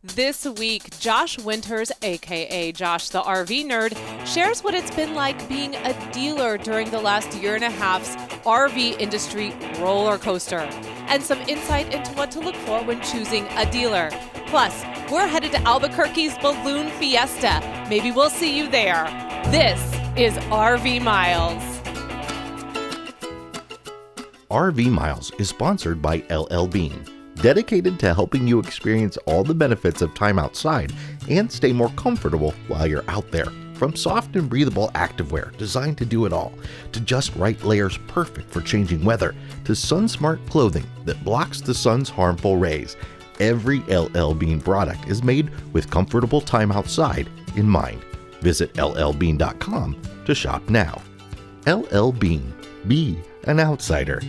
This week, Josh Winters, aka Josh the RV Nerd, shares what it's been like being a dealer during the last year and a half's RV industry roller coaster, and some insight into what to look for when choosing a dealer. Plus, we're headed to Albuquerque's Balloon Fiesta. Maybe we'll see you there. This is RV Miles. RV Miles is sponsored by LL Bean, dedicated to helping you experience all the benefits of time outside and stay more comfortable while you're out there. From soft and breathable activewear designed to do it all, to just right layers perfect for changing weather, to sun-smart clothing that blocks the sun's harmful rays, every LL Bean product is made with comfortable time outside in mind. Visit llbean.com to shop now. LL Bean. Be an outsider.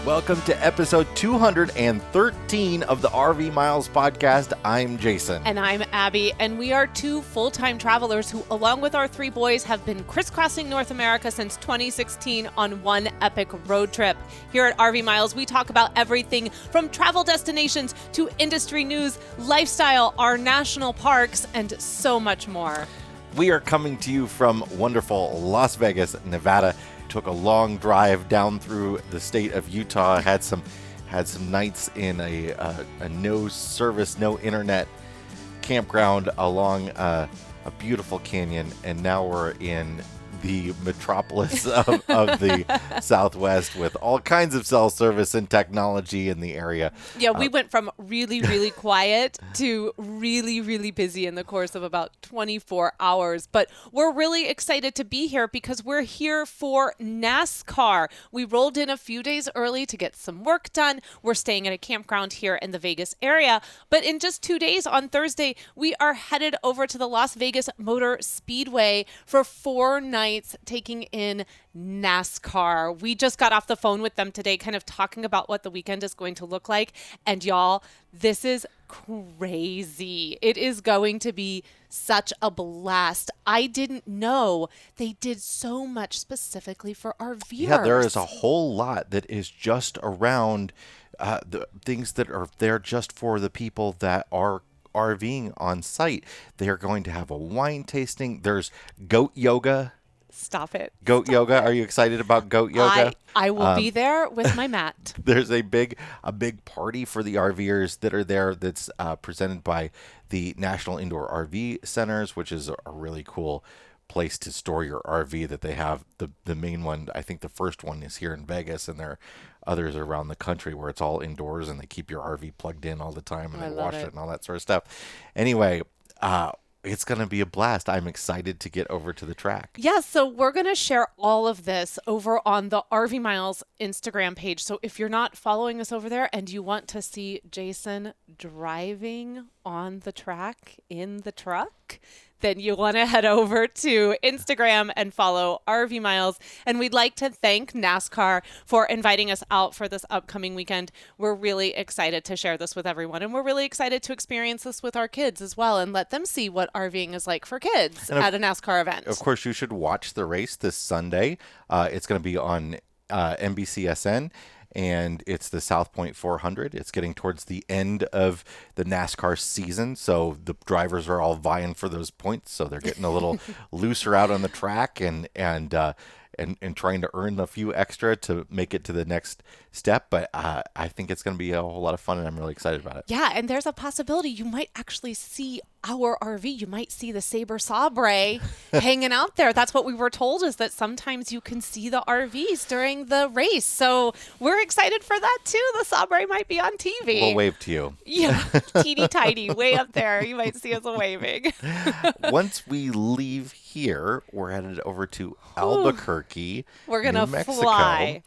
Welcome to episode 213 of the RV Miles podcast. I'm Jason. And I'm Abby, and we are two full-time travelers who, along with our three boys, have been crisscrossing North America since 2016 on one epic road trip. Here at RV Miles, we talk about everything from travel destinations to industry news, lifestyle, our national parks, and so much more. We are coming to you from wonderful Las Vegas, Nevada. Took a long drive down through the state of Utah. Had some nights in a no service, no internet campground along a beautiful canyon, and now we're in the metropolis of the Southwest with all kinds of cell service and technology in the area. Yeah, we went from really, really quiet to really, really busy in the course of about 24 hours. But we're really excited to be here because we're here for NASCAR. We rolled in a few days early to get some work done. We're staying at a campground here in the Vegas area. But in just 2 days, on Thursday, we are headed over to the Las Vegas Motor Speedway for 4 nights. Taking in NASCAR. We just got off the phone with them today, kind of talking about what the weekend is going to look like. And y'all, this is crazy. It is going to be such a blast. I didn't know they did so much specifically for our viewers. Yeah, there is a whole lot that is just around the things that are there just for the people that are RVing on site. They are going to have a wine tasting. There's goat yoga. Stop it. Goat yoga. Are you excited about goat yoga? I will be there with my mat. There's a big party for the RVers that are there that's presented by the National Indoor RV Centers, which is a really cool place to store your RV that they have. The main one, I think the first one is here in Vegas, and there are others around the country where it's all indoors and they keep your RV plugged in all the time and they wash it and all that sort of stuff. Anyway, it's going to be a blast. I'm excited to get over to the track. Yeah, so we're going to share all of this over on the RV Miles Instagram page. So if you're not following us over there and you want to see Jason driving on the track in the truck, then you want to head over to Instagram and follow RV Miles. And we'd like to thank NASCAR for inviting us out for this upcoming weekend. We're really excited to share this with everyone. And we're really excited to experience this with our kids as well and let them see what RVing is like for kids at a NASCAR event. Of course, you should watch the race this Sunday. It's going to be on NBCSN. And it's the South Point 400. It's getting towards the end of the NASCAR season, so the drivers are all vying for those points. So they're getting a little looser out on the track and trying to earn a few extra to make it to the next step. But I think it's going to be a whole lot of fun, and I'm really excited about it. Yeah, and there's a possibility you might actually see our RV. You might see the Sabre Sabre hanging out there. That's what we were told, is that sometimes you can see the RVs during the race. So we're excited for that too. The Sabre might be on TV. We'll wave to you. Yeah, teeny tiny, way up there. You might see us waving. Once we leave here, we're headed over to Albuquerque. We're going to New Mexico. fly.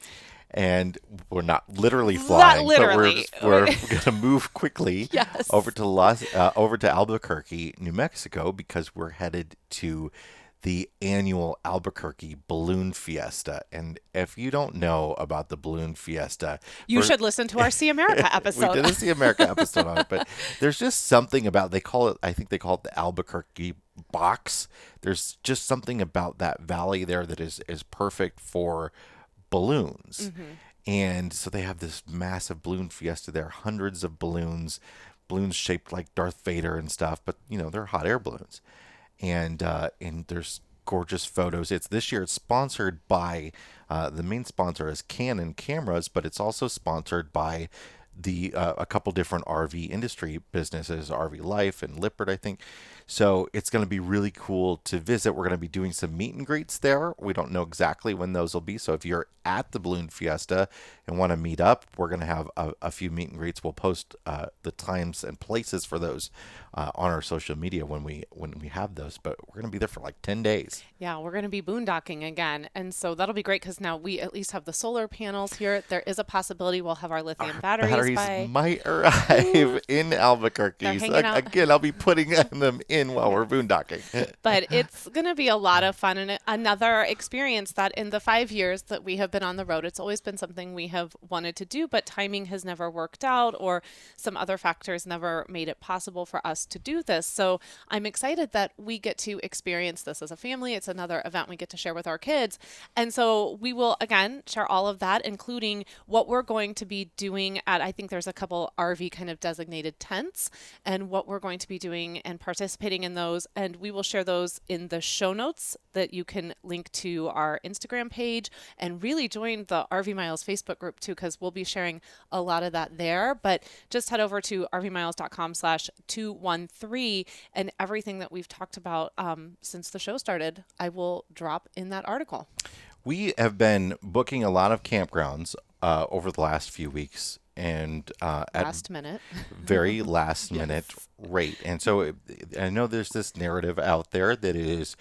And we're not literally flying, Not literally. but we're going to move quickly Yes. over to Albuquerque, New Mexico, because we're headed to the annual Albuquerque Balloon Fiesta. And if you don't know about the Balloon Fiesta, You should listen to our See America we episode. did a See America episode on it, but there's just something about, I think they call it the Albuquerque box. There's just something about that valley there that is perfect for balloons. And so they have this massive balloon fiesta there, hundreds of balloons shaped like Darth Vader and stuff, but they're hot air balloons. And there's gorgeous photos. This year it's sponsored by the main sponsor is Canon cameras, but it's also sponsored by a couple different RV industry businesses, RV Life and Lippert, I think. So it's going to be really cool to visit. We're going to be doing some meet and greets there. We don't know exactly when those will be. So if you're at the Balloon Fiesta and want to meet up, we're going to have a few meet and greets. We'll post the times and places for those on our social media when we have those. But we're going to be there for like 10 days. Yeah, we're going to be boondocking again. And so that'll be great because now we at least have the solar panels here. There is a possibility we'll have our lithium batteries might arrive in Albuquerque. They're So hanging out. again, I'll be putting them in while we're boondocking. But it's going to be a lot of fun and another experience that in the 5 years that we have been on the road, it's always been something we have wanted to do, but timing has never worked out or some other factors never made it possible for us to do this. So I'm excited that we get to experience this as a family. It's another event we get to share with our kids. And so we will, again, share all of that, including what we're going to be doing at, I think there's a couple RV kind of designated tents and what we're going to be doing and participating in those, and we will share those in the show notes that you can link to our Instagram page and really join the RV Miles Facebook group too, because we'll be sharing a lot of that there. But just head over to rvmiles.com/213 and everything that we've talked about since the show started, I will drop in that article. We have been booking a lot of campgrounds over the last few weeks. And Last minute. very last minute rate. And so I know there's this narrative out there that it is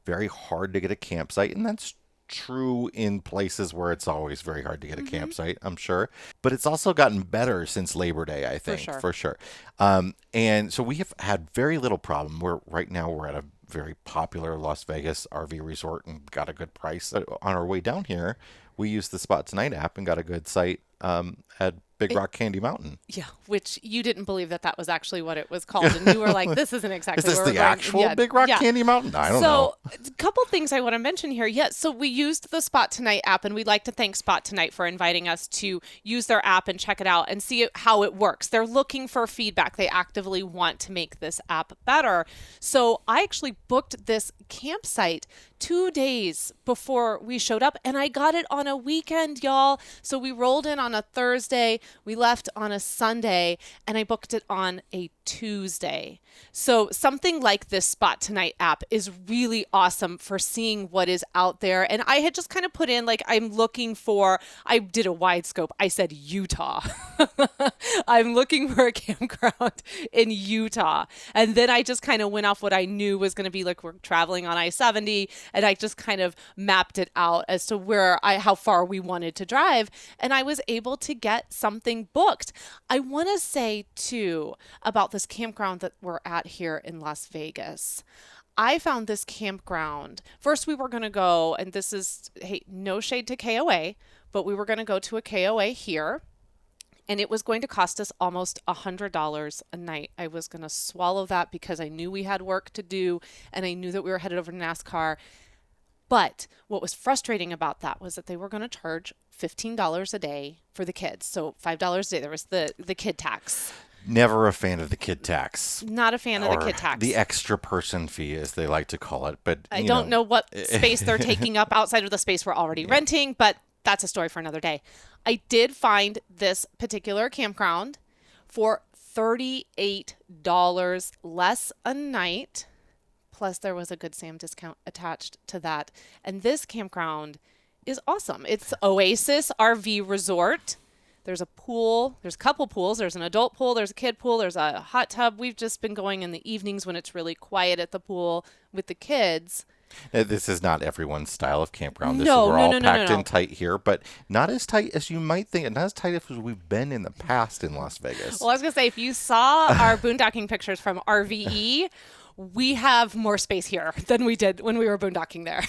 very hard to get a campsite, and that's true in places where it's always very hard to get a campsite, I'm sure. But it's also gotten better since Labor Day, I think, for sure. And so we have had very little problem. Right now we're at a very popular Las Vegas RV resort and got a good price. On our way down here, we used the Spot Tonight app and got a good site at Big Rock Candy Mountain. Yeah, which you didn't believe that was actually what it was called. And you were like, this isn't exactly Is this where the we're going. actual Big Rock Candy Mountain? I don't know. So a couple things I want to mention here. Yes, so we used the Spot Tonight app, and we'd like to thank Spot Tonight for inviting us to use their app and check it out and see how it works. They're looking for feedback. They actively want to make this app better. So I actually booked this campsite 2 days before we showed up, and I got it on a weekend, y'all. So we rolled in on a Thursday, we left on a Sunday, and I booked it on a Tuesday. So something like this Spot Tonight app is really awesome for seeing what is out there. And I had just kind of put in, like, I did a wide scope. I said Utah. I'm looking for a campground in Utah. And then I just kind of went off what I knew was going to be like, we're traveling on I-70, and I just kind of mapped it out as to how far we wanted to drive. And I was able to get something booked. I want to say too about this campground that we're at here in Las Vegas. I found this campground. First, we were going to go, and this is, hey, no shade to KOA, but we were going to go to a KOA here. And it was going to cost us almost $100 a night. I was going to swallow that because I knew we had work to do and I knew that we were headed over to NASCAR. But what was frustrating about that was that they were going to charge $15 a day for the kids. So $5 a day. There was the kid tax. Never a fan of the kid tax. Not a fan of the kid tax. The extra person fee, as they like to call it. But I don't know what space they're taking up outside of the space we're already renting, but that's a story for another day. I did find this particular campground for $38 less a night. Plus there was a Good Sam discount attached to that. And this campground is awesome. It's Oasis RV Resort. There's a pool. There's a couple pools. There's an adult pool. There's a kid pool. There's a hot tub. We've just been going in the evenings when it's really quiet at the pool with the kids. This is not everyone's style of campground. We're No. all packed in tight here, but not as tight as you might think, and not as tight as we've been in the past in Las Vegas. Well, I was going to say, if you saw our boondocking pictures from RVE, we have more space here than we did when we were boondocking there.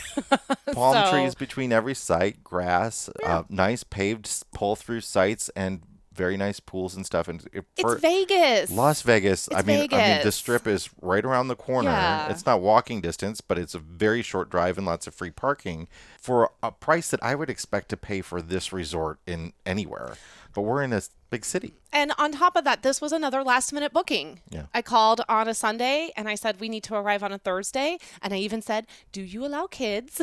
Palm trees between every site, grass, Yeah. nice paved pull-through sites, and very nice pools and stuff. And It's Vegas. Las Vegas, It's I mean, the Vegas. strip is right around the corner. Yeah. It's not walking distance, but it's a very short drive and lots of free parking for a price that I would expect to pay for this resort in anywhere. But we're in a big city. And on top of that, this was another last minute booking. Yeah. I called on a Sunday and I said, we need to arrive on a Thursday. And I even said, do you allow kids?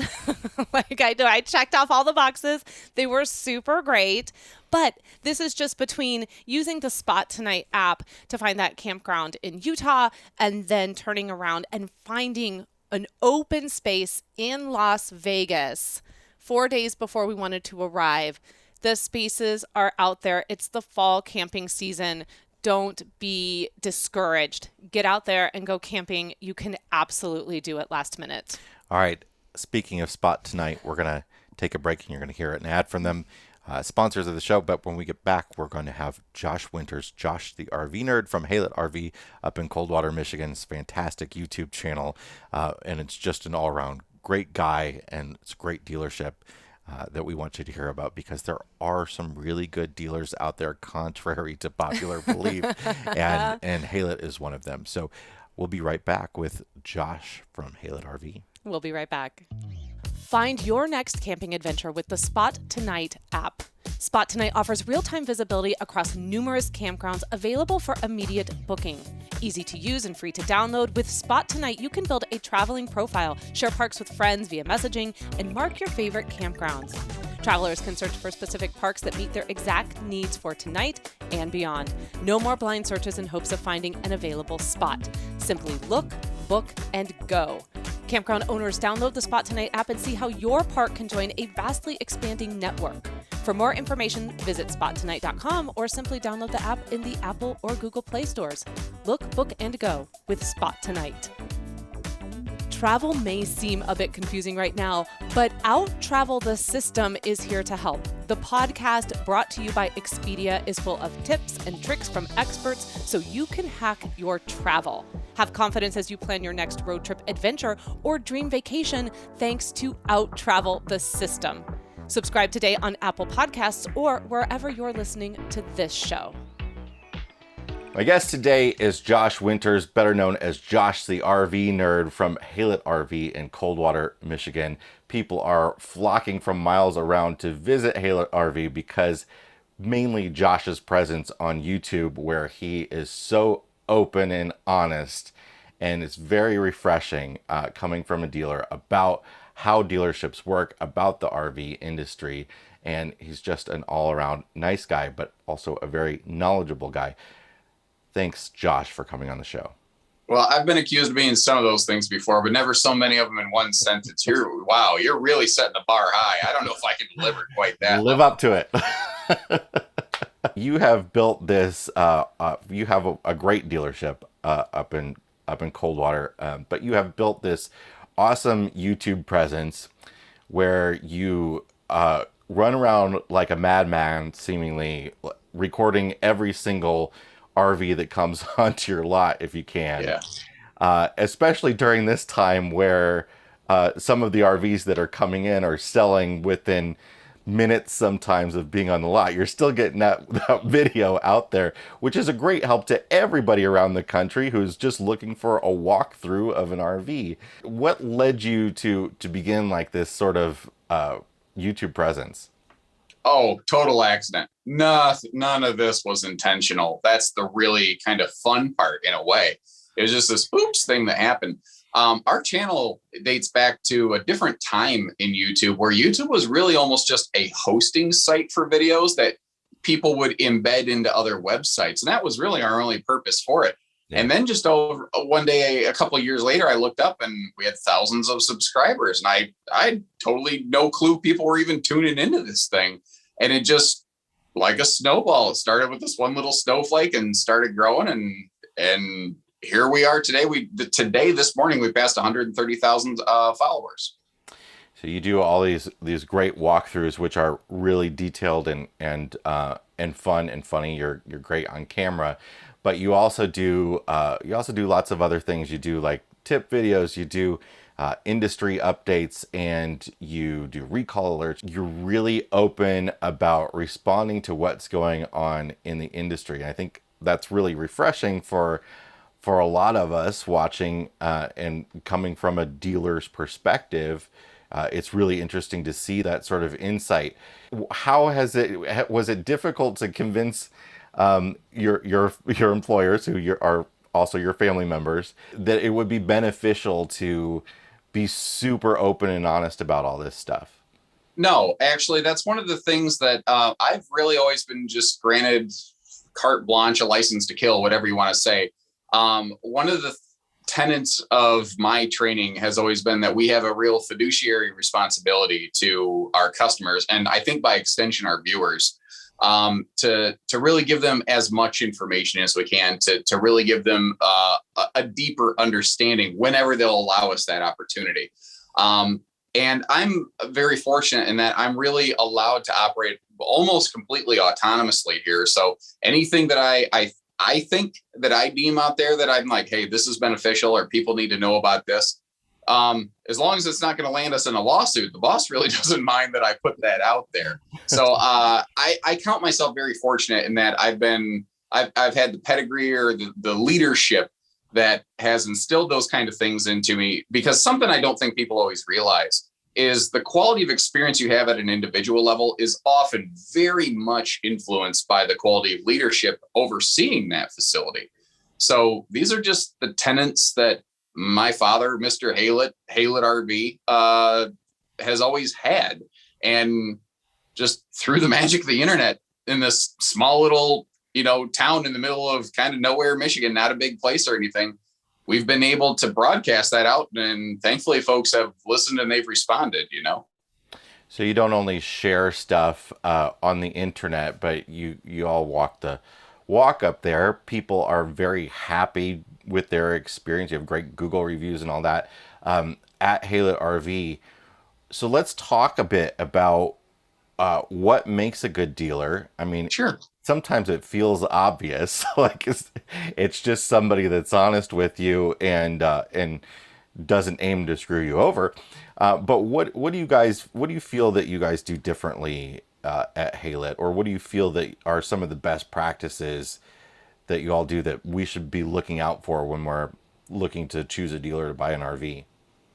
Like I do. I checked off all the boxes. They were super great. But this is just between using the Spot Tonight app to find that campground in Utah and then turning around and finding an open space in Las Vegas 4 days before we wanted to arrive. The spaces are out there. It's the fall camping season. Don't be discouraged. Get out there and go camping. You can absolutely do it last minute. All right. Speaking of Spot Tonight, we're going to take a break and you're going to hear an ad from them. Sponsors of the show. But when we get back, we're going to have Josh Winters, Josh the RV nerd from Halet RV up in Coldwater, Michigan's fantastic YouTube channel. And it's just an all-around great guy, and it's a great dealership that we want you to hear about, because there are some really good dealers out there, contrary to popular belief, and Halet is one of them. So we'll be right back with Josh from Halet RV. We'll be right back. Find your next camping adventure with the Spot Tonight app. Spot Tonight offers real-time visibility across numerous campgrounds available for immediate booking. Easy to use and free to download, with Spot Tonight you can build a traveling profile, share parks with friends via messaging, and mark your favorite campgrounds. Travelers can search for specific parks that meet their exact needs for tonight and beyond. No more blind searches in hopes of finding an available spot. Simply look, book, and go. Campground owners, download the Spot Tonight app and see how your park can join a vastly expanding network. For more information, visit spottonight.com or simply download the app in the Apple or Google Play stores. Look, book, and go with Spot Tonight. Travel may seem a bit confusing right now, but Out Travel the System is here to help. The podcast, brought to you by Expedia, is full of tips and tricks from experts so you can hack your travel. Have confidence as you plan your next road trip adventure or dream vacation thanks to Out Travel the System. Subscribe today on Apple Podcasts or wherever you're listening to this show. My guest today is Josh Winters, better known as Josh the RV nerd from Halet RV in Coldwater, Michigan. People are flocking from miles around to visit Halet RV because mainly Josh's presence on YouTube, where he is so open and honest, and it's very refreshing coming from a dealer about how dealerships work, about the RV industry, and he's just an all-around nice guy, but also a very knowledgeable guy. Thanks, Josh, for coming on the show. Well, I've been accused of being some of those things before, but never so many of them in one sentence. You're really setting the bar high. I don't know if I can deliver quite that. Live up to it. You have built this. You have a great dealership up in Coldwater, but you have built this awesome YouTube presence where you run around like a madman, seemingly recording every single RV that comes onto your lot if you can. Yeah. Especially during this time where some of the RVs that are coming in are selling within minutes sometimes of being on the lot. You're still getting that video out there, which is a great help to everybody around the country who's just looking for a walkthrough of an RV. What led you to begin like this sort of YouTube presence? Oh, total accident. None of this was intentional. That's the really kind of fun part in a way. It was just this oops thing that happened. Our channel dates back to a different time in YouTube, where YouTube was really almost just a hosting site for videos that people would embed into other websites. And that was really our only purpose for it. Yeah. And then just over one day, a couple of years later, I looked up and we had thousands of subscribers, and I had totally no clue people were even tuning into this thing. And it just, like a snowball, it started with this one little snowflake and started growing. And here we are today. This morning, we passed 130,000 followers. So you do all these great walkthroughs, which are really detailed and fun and funny. You're great on camera, but you also do lots of other things. You do like tip videos, you do industry updates, and you do recall alerts. You're really open about responding to what's going on in the industry. I think that's really refreshing for a lot of us watching and coming from a dealer's perspective. It's really interesting to see that sort of insight. Was it difficult to convince your employers, who are also your family members, that it would be beneficial to be super open and honest about all this stuff? No, actually, that's one of the things that I've really always been just granted carte blanche, a license to kill, whatever you want to say. One of the tenets of my training has always been that we have a real fiduciary responsibility to our customers, and I think by extension our viewers, to really give them as much information as we can, to really give them a deeper understanding whenever they'll allow us that opportunity. And I'm very fortunate in that I'm really allowed to operate almost completely autonomously here. So anything that I think that I deem out there that I'm like, hey, this is beneficial, or people need to know about this, as long as it's not going to land us in a lawsuit, the boss really doesn't mind that I put that out there. So I count myself very fortunate in that I've had the pedigree or the leadership that has instilled those kind of things into me, because something I don't think people always realize is the quality of experience you have at an individual level is often very much influenced by the quality of leadership overseeing that facility. So these are just the tenets that my father, Mr. Haylett RV, has always had. And just through the magic of the internet, in this small little, town in the middle of kind of nowhere, Michigan, not a big place or anything, we've been able to broadcast that out. And thankfully folks have listened and they've responded, So you don't only share stuff on the internet, but you all walk the walk up there. People are very happy with their experience. You have great Google reviews and all that at Haylett RV. So let's talk a bit about what makes a good dealer. I mean, sure. Sometimes it feels obvious, like it's just somebody that's honest with you and doesn't aim to screw you over. But what do you feel that you guys do differently at Haylett, or what do you feel that are some of the best practices that you all do that we should be looking out for when we're looking to choose a dealer to buy an RV?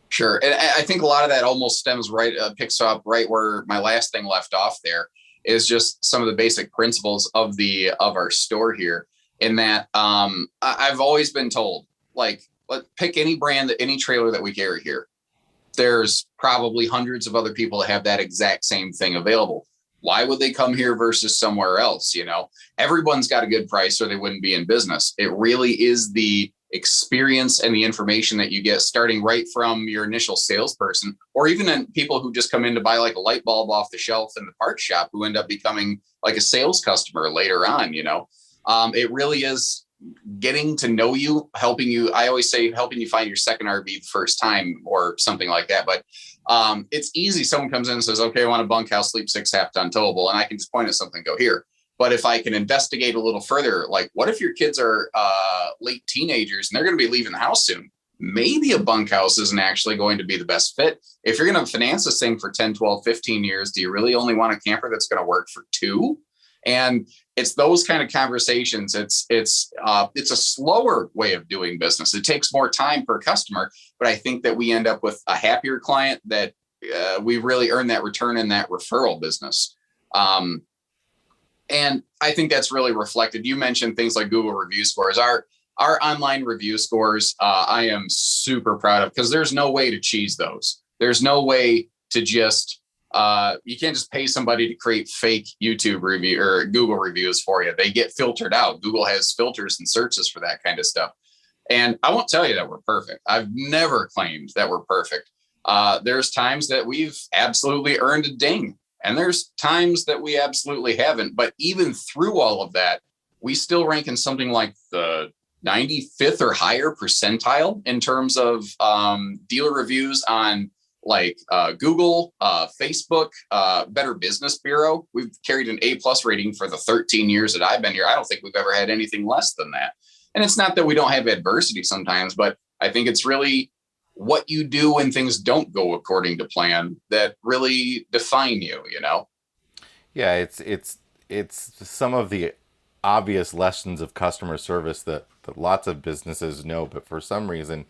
Sure. And I think a lot of that almost stems picks up right where my last thing left off there, is just some of the basic principles of our store here, in that I've always been told, like, pick any brand, any trailer that we carry here. There's probably hundreds of other people that have that exact same thing available. Why would they come here versus somewhere else? Everyone's got a good price or they wouldn't be in business. It really is the experience and the information that you get starting right from your initial salesperson, or even in people who just come in to buy like a light bulb off the shelf in the parts shop, who end up becoming like a sales customer later on. It really is getting to know you, helping you. I always say helping you find your second RV the first time or something like that. But it's easy. Someone comes in and says, okay, I want a bunkhouse, sleep 6 half-ton towable. And I can just point at something, go here. But if I can investigate a little further, like what if your kids are late teenagers and they're going to be leaving the house soon? Maybe a bunkhouse isn't actually going to be the best fit. If you're going to finance this thing for 10, 12, 15 years, do you really only want a camper that's going to work for 2? And it's those kind of conversations. It's a slower way of doing business. It takes more time per customer, but I think that we end up with a happier client, that we really earn that return in that referral business. And I think that's really reflected. You mentioned things like Google review scores. Our online review scores, I am super proud of, because there's no way to cheese those. There's no way to just, you can't just pay somebody to create fake YouTube review or Google reviews for you. They get filtered out. Google has filters and searches for that kind of stuff. And I won't tell you that we're perfect. I've never claimed that we're perfect. There's times that we've absolutely earned a ding. And there's times that we absolutely haven't. But even through all of that, we still rank in something like the 95th or higher percentile in terms of dealer reviews on like Google, Facebook, Better Business Bureau. We've carried an A+ rating for the 13 years that I've been here. I don't think we've ever had anything less than that. And it's not that we don't have adversity sometimes, but I think it's really what you do when things don't go according to plan that really define you, you know? Yeah, it's some of the obvious lessons of customer service that lots of businesses know, but for some reason,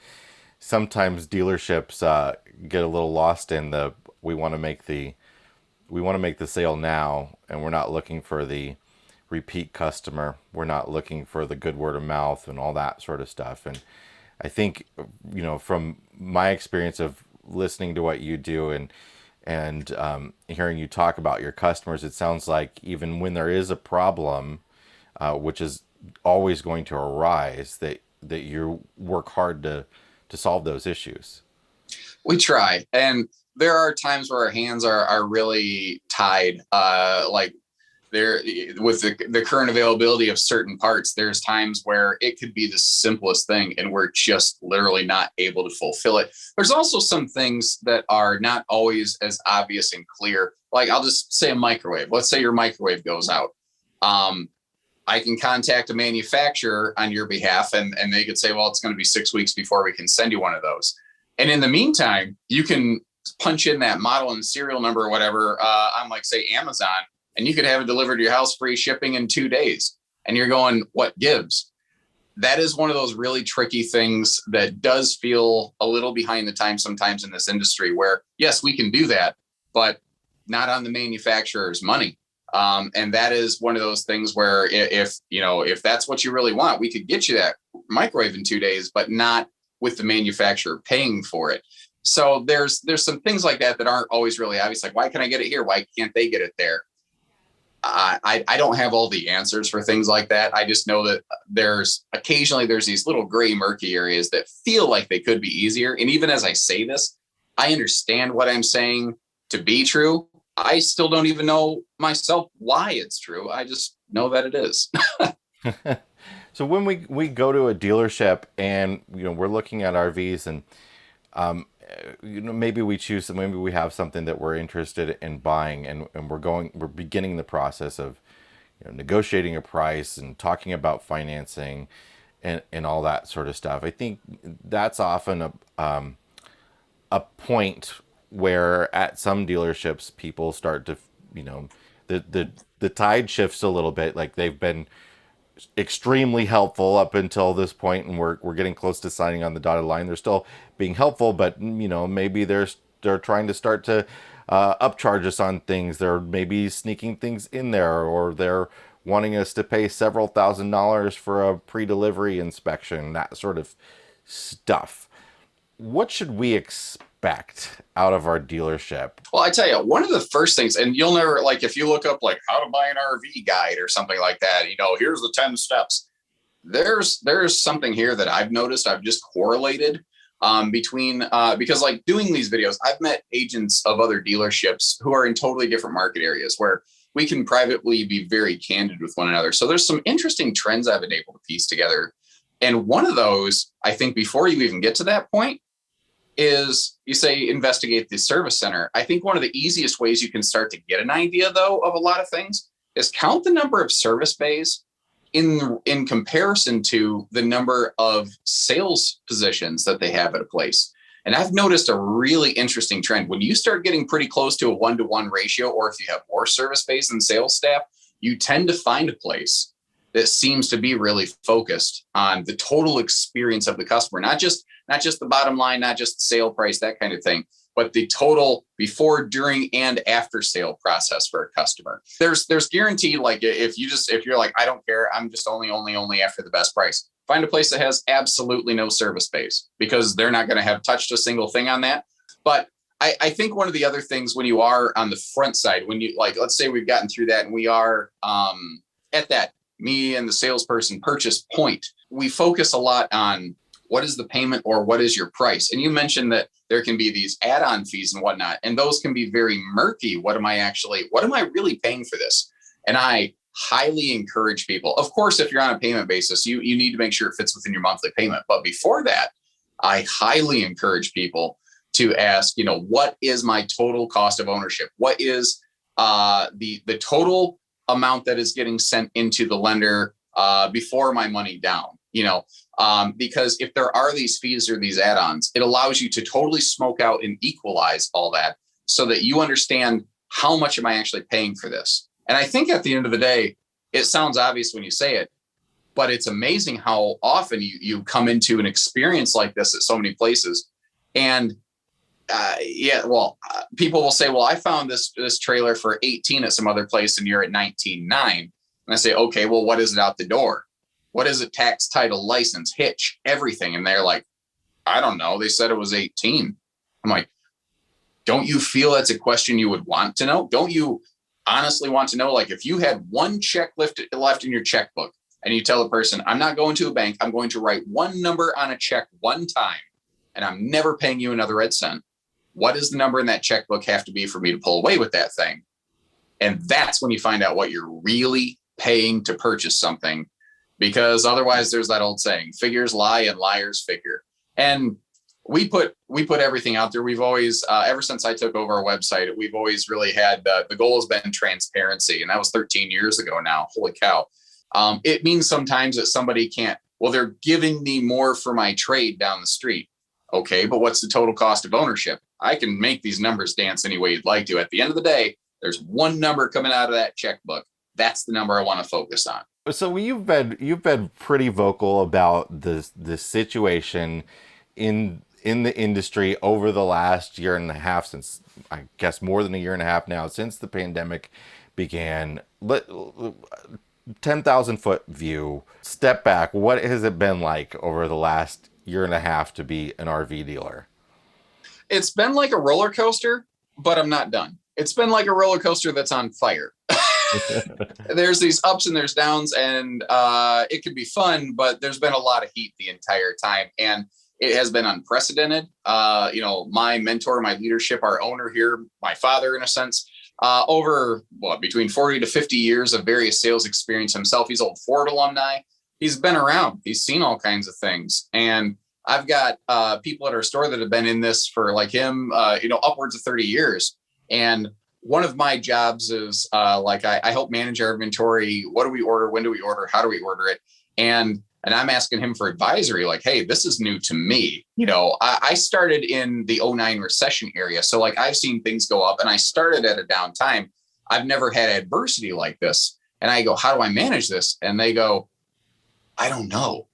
sometimes dealerships get a little lost in the we want to make the we want to make the sale now, and we're not looking for the repeat customer. We're not looking for the good word of mouth and all that sort of stuff. And I think, from my experience of listening to what you do and hearing you talk about your customers, it sounds like even when there is a problem, which is always going to arise, that you work hard to solve those issues. We try. And there are times where our hands are really tied. Like there with the current availability of certain parts, there's times where it could be the simplest thing and we're just literally not able to fulfill it. There's also some things that are not always as obvious and clear. Like I'll just say a microwave. Let's say your microwave goes out. I can contact a manufacturer on your behalf and they could say, well, it's going to be 6 weeks before we can send you one of those. And in the meantime, you can punch in that model and serial number or whatever on like say Amazon, and you could have it delivered to your house, free shipping in 2 days. And you're going, what gives? That is one of those really tricky things that does feel a little behind the times sometimes in this industry where, yes, we can do that, but not on the manufacturer's money. And that is one of those things where if that's what you really want, we could get you that microwave in 2 days, but not with the manufacturer paying for it. So there's some things like that aren't always really obvious. Like, why can I get it here? Why can't they get it there? I don't have all the answers for things like that. I just know that there's these little gray murky areas that feel like they could be easier. And even as I say this, I understand what I'm saying to be true. I still don't even know myself why it's true. I just know that it is. So when we go to a dealership and we're looking at RVs and maybe we have something that we're interested in buying and we're beginning the process of negotiating a price and talking about financing and all that sort of stuff. I think that's often a point where at some dealerships people start to the tide shifts a little bit. Like they've been extremely helpful up until this point, and we're getting close to signing on the dotted line. They're still being helpful, but maybe they're trying to start to upcharge us on things. They're maybe sneaking things in there, or they're wanting us to pay several $1,000s for a pre-delivery inspection, that sort of stuff. What should we expect out of our dealership? Well, I tell you, one of the first things, and you'll never, like, if you look up like how to buy an RV guide or something like that, here's the 10 steps. There's something here that I've noticed. I've just correlated between because like doing these videos, I've met agents of other dealerships who are in totally different market areas where we can privately be very candid with one another. So there's some interesting trends I've been able to piece together. And one of those, I think, before you even get to that point, is you say investigate the service center. I think one of the easiest ways you can start to get an idea, though, of a lot of things is count the number of service bays in comparison to the number of sales positions that they have at a place. And I've noticed a really interesting trend. When you start getting pretty close to a 1-to-1 ratio, or if you have more service bays than sales staff, you tend to find a place that seems to be really focused on the total experience of the customer, not just the bottom line, not just the sale price, that kind of thing, but the total before, during, and after sale process for a customer. There's guaranteed, like if you're like, I don't care, I'm just only after the best price. Find a place that has absolutely no service space, because they're not going to have touched a single thing on that. But I think one of the other things when you are on the front side, when you like, let's say we've gotten through that and we are at that me and the salesperson purchase point, we focus a lot on what is the payment or what is your price. And you mentioned that there can be these add-on fees and whatnot, and those can be very murky. What am I really paying for this? And I highly encourage people, of course, if you're on a payment basis, you need to make sure it fits within your monthly payment. But before that, I highly encourage people to ask, what is my total cost of ownership? What is the total amount that is getting sent into the lender before my money down? because if there are these fees or these add-ons, it allows you to totally smoke out and equalize all that so that you understand how much am I actually paying for this. And I think at the end of the day, it sounds obvious when you say it, but it's amazing how often you come into an experience like this at so many places. And people will say, well, I found this trailer for 18 at some other place and you're at 19.9. And I say, okay, well, what is it out the door? What is it? Tax, title, license, hitch, everything. And they're like, I don't know. They said it was 18. I'm like, don't you feel that's a question you would want to know? Don't you honestly want to know? Like, if you had one check left in your checkbook and you tell a person, I'm not going to a bank, I'm going to write one number on a check one time and I'm never paying you another red cent. What does the number in that checkbook have to be for me to pull away with that thing? And that's when you find out what you're really paying to purchase something, because otherwise there's that old saying, figures lie and liars figure. And we put everything out there. We've always, ever since I took over our website, we've always really had, the goal has been transparency. And that was 13 years ago now. Holy cow. It means sometimes that somebody can't, well, they're giving me more for my trade down the street. Okay, but what's the total cost of ownership? I can make these numbers dance any way you'd like to. At the end of the day, there's one number coming out of that checkbook. That's the number I want to focus on. So you've been pretty vocal about the situation in the industry over the last year and a half, since I guess more than a year and a half now, since the pandemic began. 10,000 foot view, step back. What has it been like over the last year and a half to be an RV dealer? It's been like a roller coaster, but I'm not done. It's been like a roller coaster that's on fire. There's these ups and there's downs, and it can be fun, but there's been a lot of heat the entire time, and it has been unprecedented. My mentor, my leadership, our owner here, my father in a sense, over between 40 to 50 years of various sales experience himself. He's old Ford alumni. He's been around. He's seen all kinds of things. And I've got people at our store that have been in this for, like him, upwards of 30 years. And one of my jobs is I help manage our inventory. What do we order? When do we order? How do we order it? And I'm asking him for advisory, like, hey, this is new to me. I started in the 2009 recession area. So like I've seen things go up, and I started at a down time. I've never had adversity like this. And I go, how do I manage this? And they go, I don't know.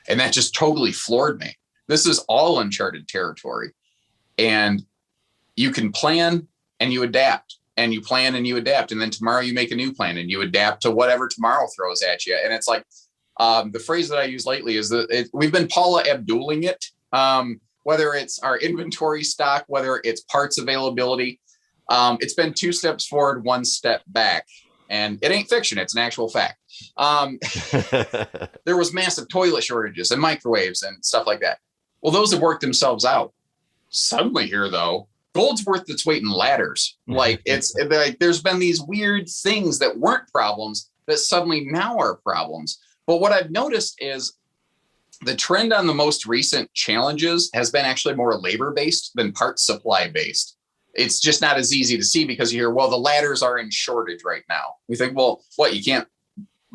And that just totally floored me. This is all uncharted territory. And you can plan and you adapt, and you plan and you adapt. And then tomorrow you make a new plan and you adapt to whatever tomorrow throws at you. And it's like, the phrase that I use lately is that we've been Paula Abduling it, whether it's our inventory stock, whether it's parts availability. It's been 2 steps forward, 1 step back. And it ain't fiction. It's an actual fact. There was massive toilet shortages and microwaves and stuff like that. Well, those have worked themselves out. Suddenly here, though, gold's worth its weight in ladders. Like it's like there's been these weird things that weren't problems that suddenly now are problems. But what I've noticed is the trend on the most recent challenges has been actually more labor-based than parts supply-based. It's just not as easy to see because you hear, well, the ladders are in shortage right now. We think, well, what, you can't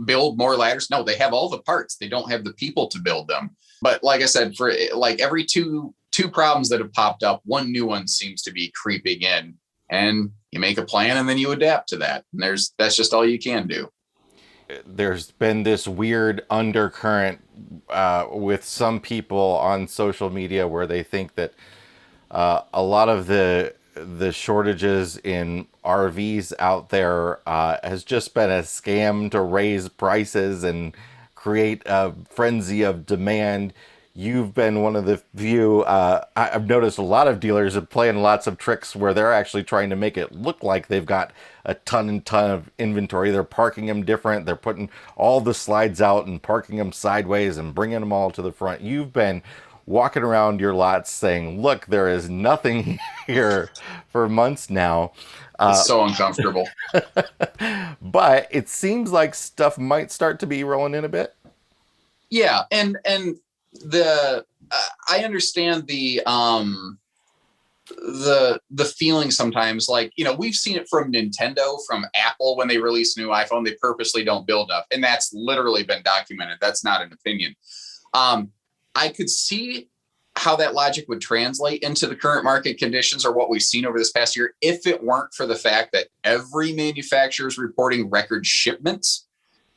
build more ladders? No, they have all the parts. They don't have the people to build them. But like I said, for like every two problems that have popped up, one new one seems to be creeping in, and you make a plan and then you adapt to that. And that's just all you can do. There's been this weird undercurrent with some people on social media where they think that a lot of the shortages in RVs out there has just been a scam to raise prices and create a frenzy of demand. You've been one of the few, I've noticed a lot of dealers are playing lots of tricks where they're actually trying to make it look like they've got a ton of inventory. They're parking them different. They're putting all the slides out and parking them sideways and bringing them all to the front. You've been walking around your lots saying, look, there is nothing here for months now. It's so uncomfortable. But it seems like stuff might start to be rolling in a bit. Yeah. And I understand the the feeling sometimes, like, we've seen it from Nintendo, from Apple. When they release a new iPhone, they purposely don't build up, and that's literally been documented. That's not an opinion. I could see how that logic would translate into the current market conditions, or what we've seen over this past year, if it weren't for the fact that every manufacturer is reporting record shipments.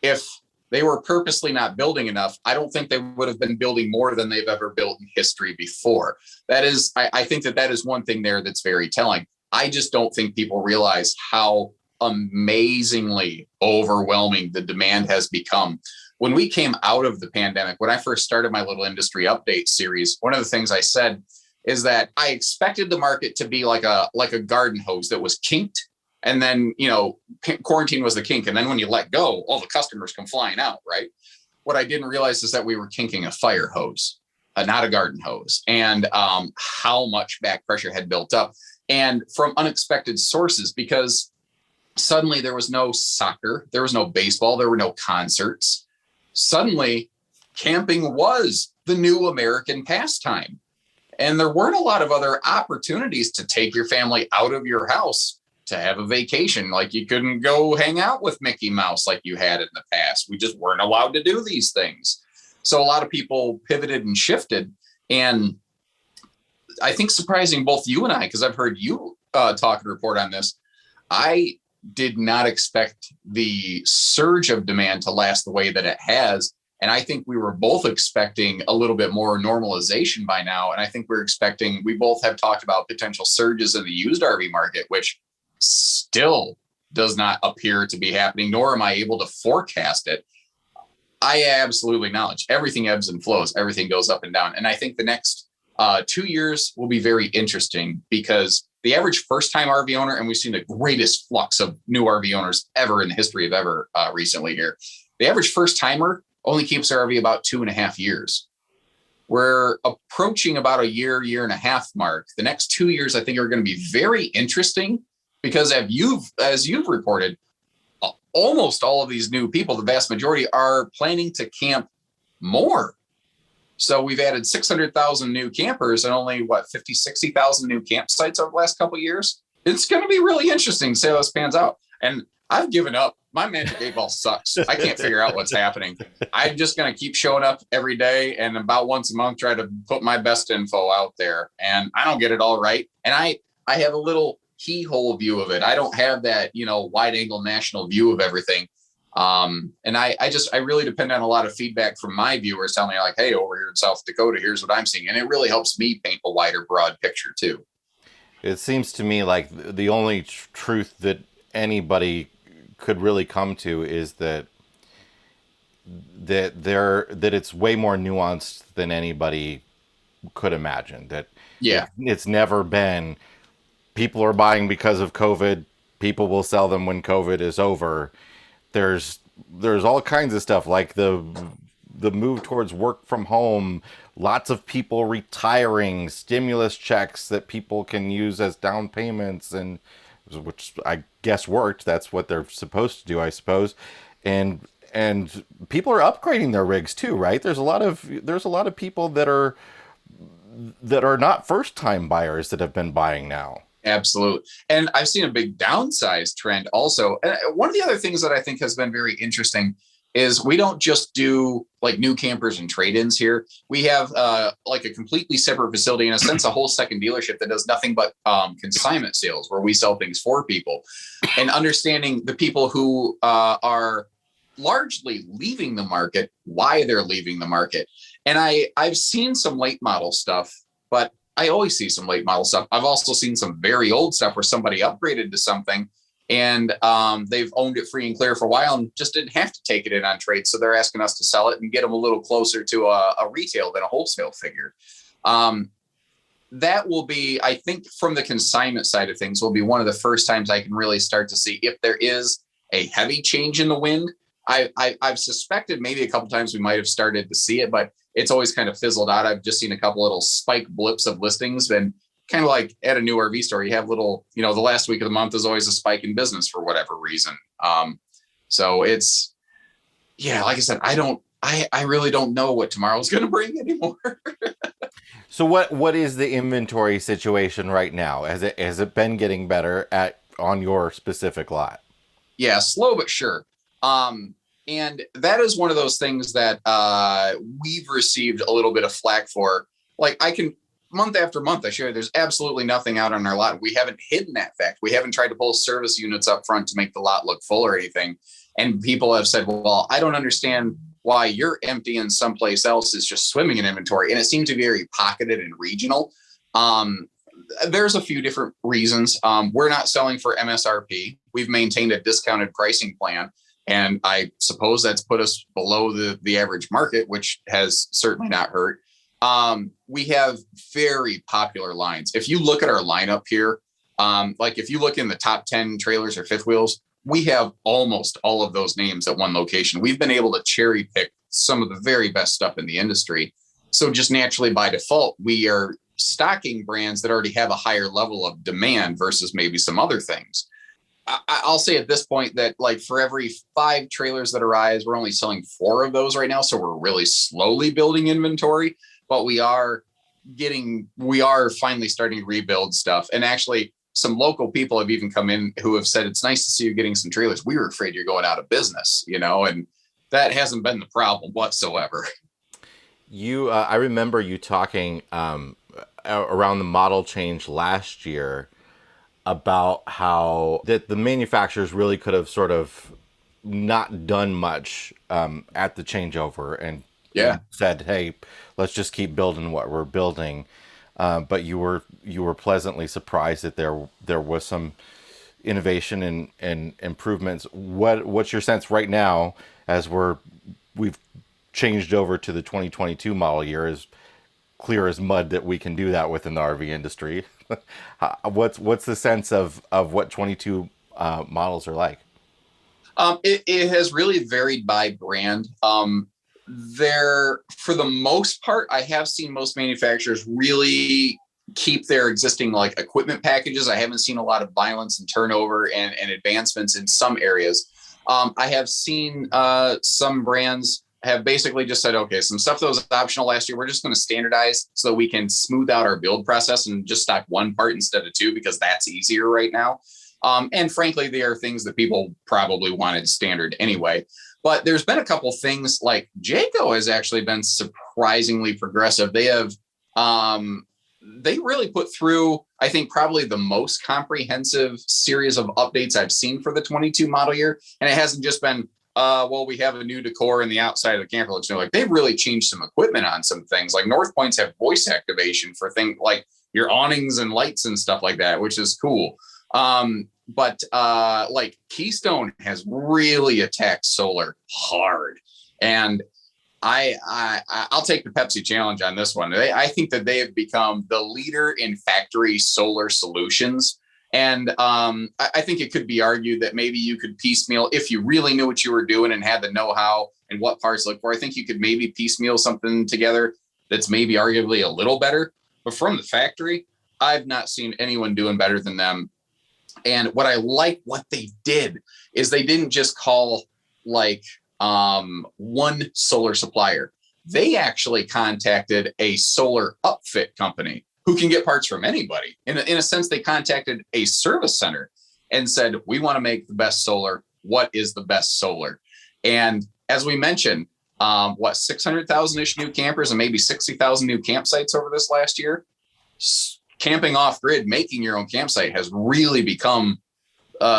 If they were purposely not building enough, I don't think they would have been building more than they've ever built in history before. That is, I think that is one thing there that's very telling. I just don't think people realize how amazingly overwhelming the demand has become. When we came out of the pandemic, when I first started my little industry update series, one of the things I said is that I expected the market to be like a garden hose that was kinked. And then, quarantine was the kink. And then when you let go, all the customers come flying out, right? What I didn't realize is that we were kinking a fire hose, not a garden hose, and how much back pressure had built up, and from unexpected sources, because suddenly there was no soccer, there was no baseball, there were no concerts. Suddenly, camping was the new American pastime. And there weren't a lot of other opportunities to take your family out of your house to have a vacation. Like, you couldn't go hang out with Mickey Mouse like you had in the past. We just weren't allowed to do these things. So a lot of people pivoted and shifted. And I think, surprising both you and I, because I've heard you talk and report on this, I did not expect the surge of demand to last the way that it has. And I think we were both expecting a little bit more normalization by now. And I think we both have talked about potential surges in the used RV market, which still does not appear to be happening, nor am I able to forecast it. I absolutely acknowledge everything ebbs and flows, everything goes up and down. And I think the next 2 years will be very interesting, because the average first-time RV owner, and we've seen the greatest flux of new RV owners ever in the history of ever recently here, the average first-timer only keeps their RV about 2.5 years. We're approaching about a year and a half mark. The next 2 years, I think, are going to be very interesting, because as you've reported, almost all of these new people, the vast majority, are planning to camp more. So we've added 600,000 new campers and only 50, 60,000 new campsites over the last couple of years. It's going to be really interesting to see how this pans out. And I've given up. My Magic 8 Ball sucks. I can't figure out what's happening. I'm just going to keep showing up every day, and about once a month try to put my best info out there. And I don't get it all right. And I have a little keyhole view of it. I don't have that, wide angle national view of everything. And I really depend on a lot of feedback from my viewers telling me, like, hey, over here in South Dakota, here's what I'm seeing. And it really helps me paint a wider, broad picture too. It seems to me like the only truth that anybody could really come to is that it's way more nuanced than anybody could imagine. That it's never been, people are buying because of COVID, people will sell them when COVID is over. There's all kinds of stuff, like the move towards work from home, lots of people retiring, stimulus checks that people can use as down payments, and which I guess worked. That's what they're supposed to do, I suppose. And people are upgrading their rigs too, right? There's a lot of people that are not first time buyers that have been buying now. Absolutely. And I've seen a big downsize trend also. And one of the other things that I think has been very interesting is we don't just do like new campers and trade-ins here. We have like a completely separate facility, in a sense, a whole second dealership that does nothing but consignment sales, where we sell things for people, and understanding the people who are largely leaving the market, why they're leaving the market. And I've seen some late model stuff, but I always see some late model stuff. I've also seen some very old stuff where somebody upgraded to something and they've owned it free and clear for a while and just didn't have to take it in on trade. So they're asking us to sell it and get them a little closer to a retail than a wholesale figure. That will be, I think, from the consignment side of things, will be one of the first times I can really start to see if there is a heavy change in the wind. I've suspected maybe a couple times we might have started to see it, but it's always kind of fizzled out. I've just seen a couple little spike blips of listings, and kind of like at a new RV store, you have little, the last week of the month is always a spike in business for whatever reason. So it's, like I said, I don't I really don't know what tomorrow's going to bring anymore. So what is the inventory situation right now? Has it been getting better on your specific lot? Yeah, slow but sure. And that is one of those things that we've received a little bit of flack for. Like I can month after month, I share there's absolutely nothing out on our lot. We haven't hidden that fact. We haven't tried to pull service units up front to make the lot look full or anything. And people have said, well, I don't understand why you're empty and someplace else is just swimming in inventory. And it seemed to be very pocketed and regional. There's a few different reasons. We're not selling for MSRP. We've maintained a discounted pricing plan. And I suppose that's put us below the average market, which has certainly not hurt. We have very popular lines. If you look at our lineup here, like if you look in the top 10 trailers or fifth wheels, we have almost all of those names at one location. We've been able to cherry pick some of the very best stuff in the industry. So just naturally by default, we are stocking brands that already have a higher level of demand versus maybe some other things. I'll say at this point that like for every 5 trailers that arise, we're only selling 4 of those right now. So we're really slowly building inventory, but we are finally starting to rebuild stuff. And actually some local people have even come in who have said, it's nice to see you getting some trailers. We were afraid you're going out of business, and that hasn't been the problem whatsoever. I remember you talking around the model change last year about how that the manufacturers really could have sort of not done much at the changeover and said, hey, let's just keep building what we're building. But you were pleasantly surprised that there was some innovation and improvements. What's your sense right now as we've changed over to the 2022 model year, is clear as mud that we can do that within the RV industry? What's the sense of what 22 models are like? It has really varied by brand. For the most part, I have seen most manufacturers really keep their existing like equipment packages. I haven't seen a lot of violence and turnover and advancements in some areas. I have seen some brands have basically just said, okay, some stuff that was optional last year, we're just going to standardize so that we can smooth out our build process and just stock 1 part instead of 2, because that's easier right now. And frankly, they are things that people probably wanted standard anyway. But there's been a couple things like Jayco has actually been surprisingly progressive. They have they really put through, I think, probably the most comprehensive series of updates I've seen for the 22 model year. And it hasn't just been, well, we have a new decor in the outside of the camper looks new. Like they've really changed some equipment on some things. Like North Points have voice activation for things like your awnings and lights and stuff like that, which is cool. But like Keystone has really attacked solar hard, and I'll take the Pepsi challenge on this one. I think that they have become the leader in factory solar solutions. And I think it could be argued that maybe you could piecemeal, if you really knew what you were doing and had the know-how and what parts to look for, I think you could maybe piecemeal something together that's maybe arguably a little better. But from the factory, I've not seen anyone doing better than them. And what I like what they did is they didn't just call like one solar supplier. They actually contacted a solar upfit company who can get parts from anybody. In a sense, they contacted a service center and said, we want to make the best solar. What is the best solar? And as we mentioned, 600,000-ish new campers and maybe 60,000 new campsites over this last year. Camping off grid, making your own campsite has really become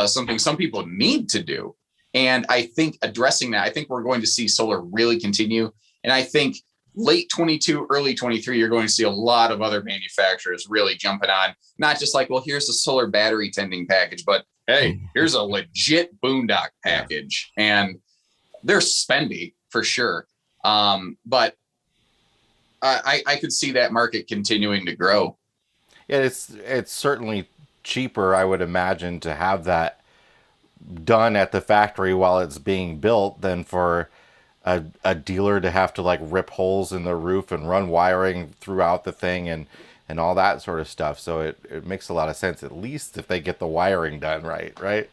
something some people need to do. And I think addressing that, I think we're going to see solar really continue. And I think late 22, early 23, you're going to see a lot of other manufacturers really jumping on, not just like, well, here's a solar battery tending package, but hey, here's a legit boondock package. And they're spendy for sure. But I could see that market continuing to grow. Yeah, it's certainly cheaper, I would imagine, to have that done at the factory while it's being built than for a dealer to have to like rip holes in the roof and run wiring throughout the thing and all that sort of stuff. So it makes a lot of sense, at least if they get the wiring done right.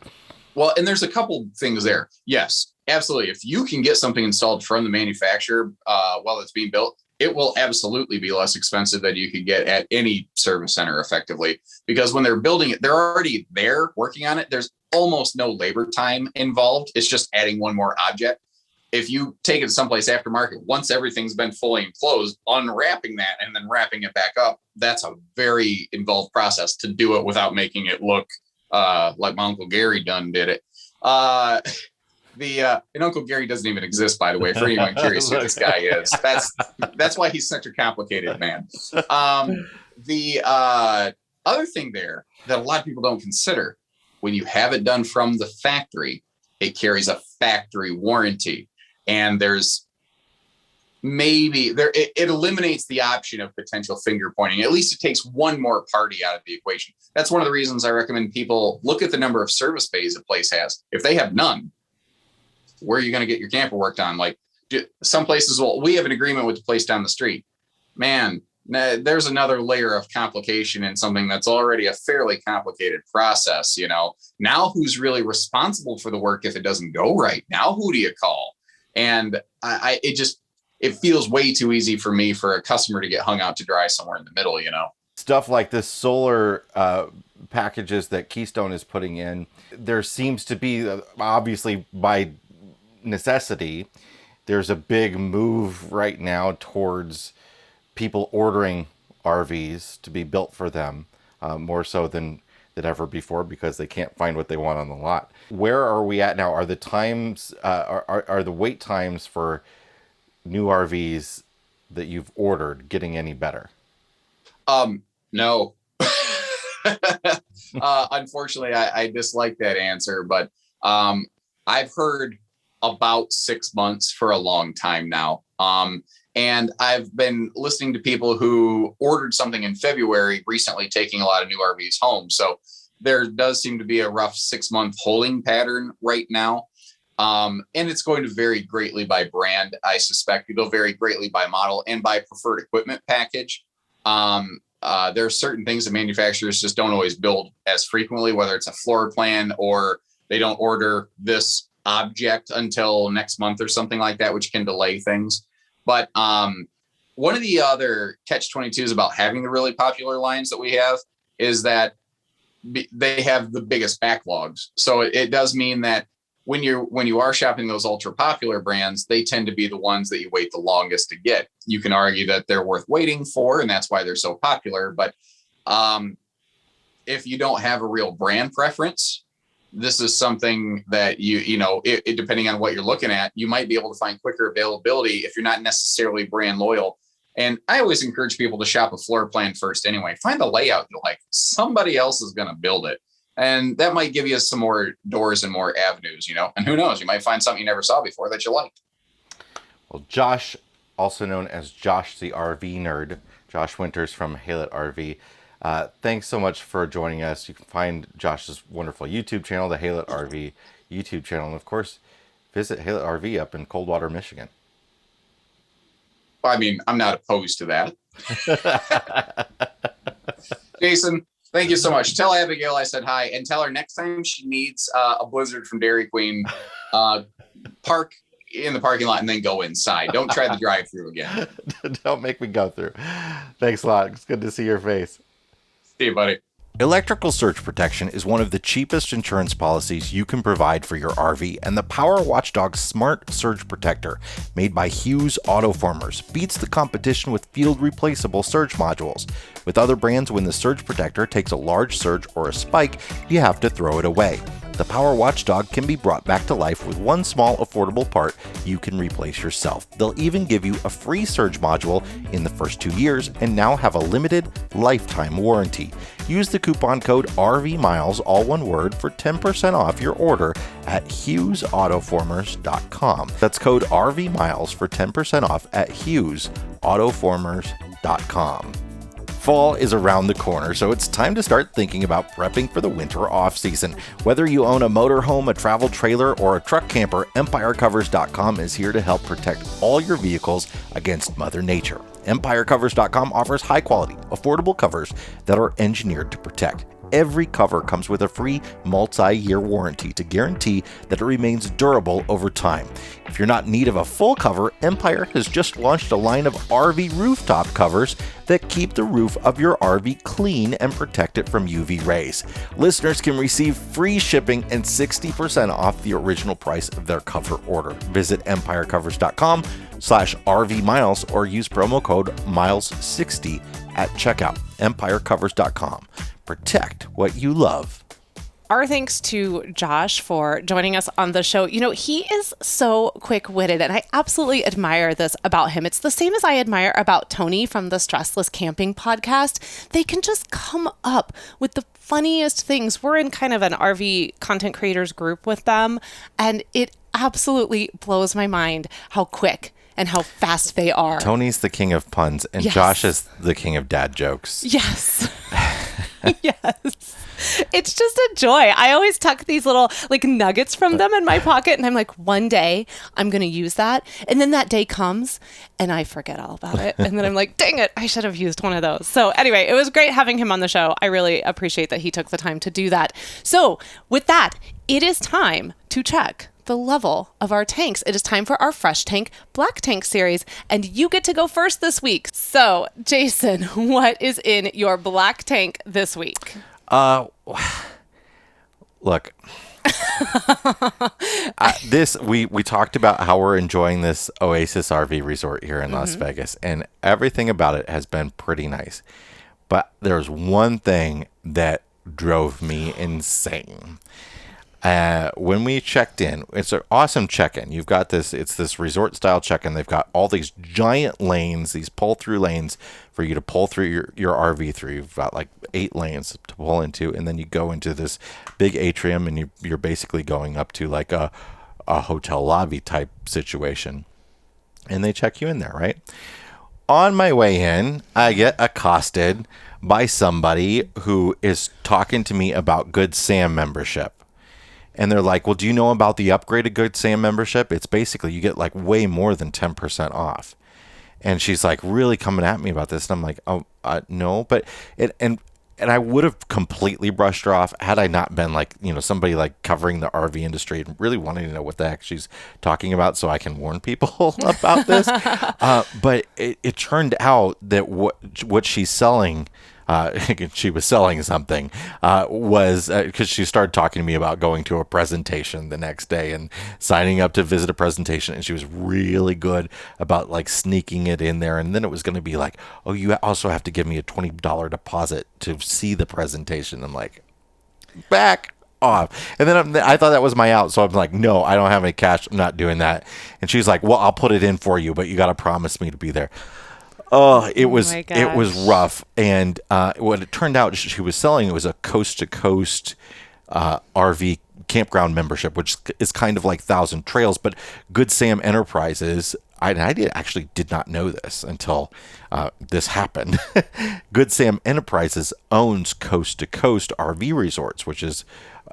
Well, and there's a couple things there. Yes, Absolutely. If you can get something installed from the manufacturer while it's being built, it will absolutely be less expensive than you could get at any service center effectively. Because when they're building it, they're already there working on it. There's almost no labor time involved. It's just adding one more object. If you take it someplace aftermarket, once everything's been fully enclosed, unwrapping that and then wrapping it back up, that's a very involved process to do it without making it look like my Uncle Gary done did it. And Uncle Gary doesn't even exist, by the way, for anyone curious who this guy is. That's why he's such a complicated man. The other thing there that a lot of people don't consider, when you have it done from the factory, it carries a factory warranty. And there's it eliminates the option of potential finger pointing. At least it takes one more party out of the equation. That's one of the reasons I recommend people look at the number of service bays a place has. If they have none, where are you going to get your camper worked on? Like some places, we have an agreement with the place down the street. Man, there's another layer of complication in something that's already a fairly complicated process. Now who's really responsible for the work if it doesn't go right? Now who do you call? And it feels way too easy for me for a customer to get hung out to dry somewhere in the middle. Stuff like this solar packages that Keystone is putting in, there seems to be, obviously by necessity, there's a big move right now towards people ordering RVs to be built for them, more so than ever before, because they can't find what they want on the lot. Where are we at now? Are the times are the wait times for new RVs that you've ordered getting any better? No. Unfortunately, I dislike that answer, but I've heard about 6 months for a long time now. And I've been listening to people who ordered something in February recently, taking a lot of new RVs home. So there does seem to be a rough 6-month holding pattern right now. And it's going to vary greatly by brand. I suspect it'll vary greatly by model and by preferred equipment package. There are certain things that manufacturers just don't always build as frequently, whether it's a floor plan or they don't order this object until next month or something like that, which can delay things. But one of the other catch-22s about having the really popular lines that we have is that they have the biggest backlogs. So it does mean that when you are shopping those ultra popular brands, they tend to be the ones that you wait the longest to get. You can argue that they're worth waiting for, and that's why they're so popular. But if you don't have a real brand preference, this is something that it depending on what you're looking at, you might be able to find quicker availability if you're not necessarily brand loyal. And I always encourage people to shop a floor plan first anyway. Find the layout you like. Somebody else is going to build it. And that might give you some more doors and more avenues, and who knows, you might find something you never saw before that you like. Well, Josh, also known as Josh the RV Nerd, Josh Winters from Halet RV, thanks so much for joining us. You can find Josh's wonderful YouTube channel, the Halet RV YouTube channel, and of course, visit Halet RV up in Coldwater, Michigan. I mean, I'm not opposed to that. Jason, thank you so much. Tell Abigail I said hi, and tell her next time she needs a Blizzard from Dairy Queen, park in the parking lot and then go inside. Don't try the drive-through again. Don't make me go through. Thanks a lot. It's good to see your face. See you, buddy. Electrical surge protection is one of the cheapest insurance policies you can provide for your RV, and the Power Watchdog Smart Surge Protector, made by Hughes Autoformers, beats the competition with field replaceable surge modules. With other brands, when the surge protector takes a large surge or a spike, you have to throw it away. The Power Watchdog can be brought back to life with one small affordable part you can replace yourself. They'll even give you a free surge module in the first 2 years and now have a limited lifetime warranty. Use the coupon code RVMiles, all one word, for 10% off your order at HughesAutoformers.com. That's code RVMiles for 10% off at HughesAutoformers.com. Fall is around the corner, so it's time to start thinking about prepping for the winter off-season. Whether you own a motorhome, a travel trailer, or a truck camper, EmpireCovers.com is here to help protect all your vehicles against Mother Nature. EmpireCovers.com offers high-quality, affordable covers that are engineered to protect. every cover comes with a free multi-year warranty to guarantee that it remains durable over time. If you're not in need of a full cover, Empire has just launched a line of RV rooftop covers that keep the roof of your RV clean and protect it from UV rays. Listeners can receive free shipping and 60% off the original price of their cover order. Visit empirecovers.com/RV miles or use promo code MILES60 at checkout. empirecovers.com. Protect what you love. Our thanks to Josh for joining us on the show. You know, he is so quick-witted, and I absolutely admire this about him. It's the same as I admire about Tony from the Stressless Camping podcast. They can just come up with the funniest things. We're in kind of an RV content creators group with them, and it absolutely blows my mind how quick and how fast they are. Tony's the king of puns, and Yes. Josh is the king of dad jokes. Yes. Yes. It's just a joy. I always tuck these little like nuggets from them in my pocket, and I'm like, one day I'm going to use that. And then that day comes and I forget all about it. And then I'm like, dang it, I should have used one of those. So anyway, it was great having him on the show. I really appreciate that he took the time to do that. So with that, it is time to check the level of our tanks. It is time for our Fresh Tank Black Tank series, and you get to go first this week. So, Jason, what is in your black tank this week? Look, we talked about how we're enjoying this Oasis RV resort here in Las Vegas, and everything about it has been pretty nice. But there's one thing that drove me insane. When we checked in, it's an awesome check-in. You've got it's this resort-style check-in. They've got all these giant lanes, these pull-through lanes for you to pull through your RV through. You've got like 8 lanes to pull into, and then you go into this big atrium, and you're basically going up to like a hotel lobby type situation. And they check you in there, right? On my way in, I get accosted by somebody who is talking to me about Good Sam membership. And they're like, well, do you know about the upgraded Good Sam membership? It's basically you get like way more than 10% off. And she's like really coming at me about this. And I'm like, oh, no. But and I would have completely brushed her off had I not been like, somebody like covering the RV industry and really wanting to know what the heck she's talking about so I can warn people about this. But it turned out that what she's selling, she was selling something, was because she started talking to me about going to a presentation the next day and signing up to visit a presentation. And she was really good about like sneaking it in there. And then it was going to be like, oh, you also have to give me a $20 deposit to see the presentation. I'm like, back off. And then I thought that was my out. So I'm like, no, I don't have any cash. I'm not doing that. And she's like, well, I'll put it in for you, but you got to promise me to be there. Oh, it was rough. And what it turned out she was selling, it was a coast-to-coast RV campground membership, which is kind of like Thousand Trails. But Good Sam Enterprises, I actually did not know this until this happened. Good Sam Enterprises owns coast-to-coast RV resorts, which is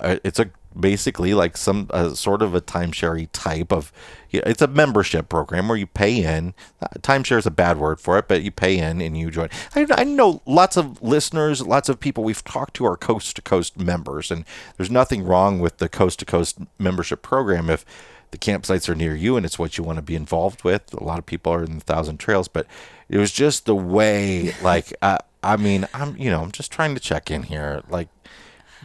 it's basically like some sort of a timeshare type of, it's a membership program where you pay in. Timeshare is a bad word for it, but you pay in and you join. I know lots of listeners, lots of people we've talked to are coast to coast members, and there's nothing wrong with the coast to coast membership program if the campsites are near you and it's what you want to be involved with. A lot of people are in the Thousand Trails, but it was just the way, like, I'm just trying to check in here, like.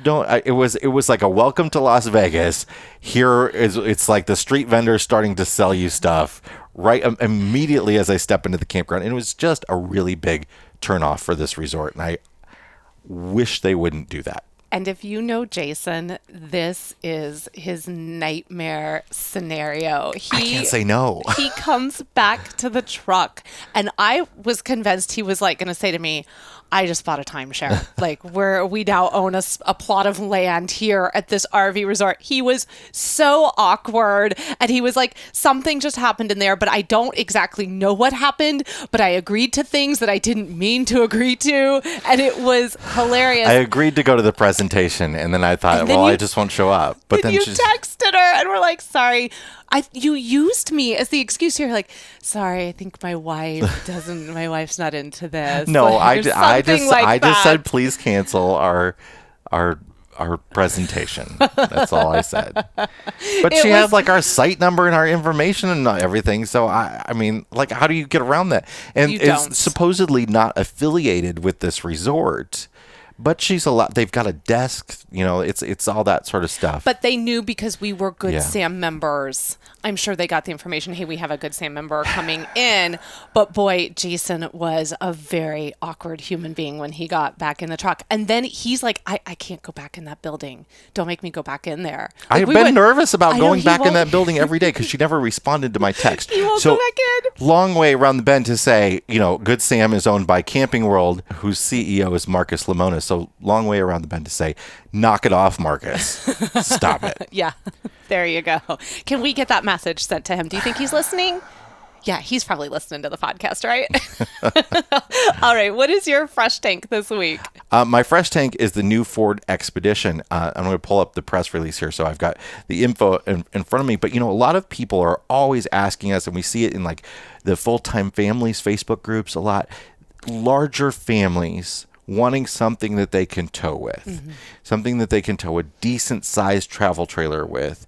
It was like a welcome to Las Vegas. It's like the street vendors starting to sell you stuff right immediately as I step into the campground. And it was just a really big turnoff for this resort. And I wish they wouldn't do that. And if you know Jason, this is his nightmare scenario. I can't say no. He comes back to the truck, and I was convinced he was like going to say to me, I just bought a timeshare. Like we now own a plot of land here at this RV resort. He was so awkward, and he was like, something just happened in there, but I don't exactly know what happened, but I agreed to things that I didn't mean to agree to, and it was hilarious. I agreed to go to the presentation, and then I thought, I just won't show up. But then you texted her, and we're like, sorry. You used me as the excuse here, like, sorry, I think my wife's not into this. No, like, I just said, please cancel our our presentation. That's all I said. But It she was- has like our site number and our information and everything. So I mean, like, how do you get around that? And You is don't. supposedly not affiliated with this resort, but they've got a desk, it's all that sort of stuff. But they knew because we were Good Yeah. Sam members. I'm sure they got the information. Hey, we have a Good Sam member coming in. But boy, Jason was a very awkward human being when he got back in the truck. And then he's like, I can't go back in that building. Don't make me go back in there. Like, I've we been went- nervous about I know, going he back in won't- that building every day because she never responded to my text. He won't so, go back in. long way around the bend to say, Good Sam is owned by Camping World, whose CEO is Marcus Lemonis. So long way around the bend to say, knock it off, Marcus. Stop it. Yeah, there you go. Can we get that message sent to him? Do you think he's listening? Yeah, he's probably listening to the podcast, right? All right, what is your fresh tank this week? My fresh tank is the new Ford Expedition. I'm going to pull up the press release here, so I've got the info in front of me. But, a lot of people are always asking us, and we see it in like the full-time families Facebook groups a lot, larger families wanting something that they can tow with, something that they can tow a decent-sized travel trailer with.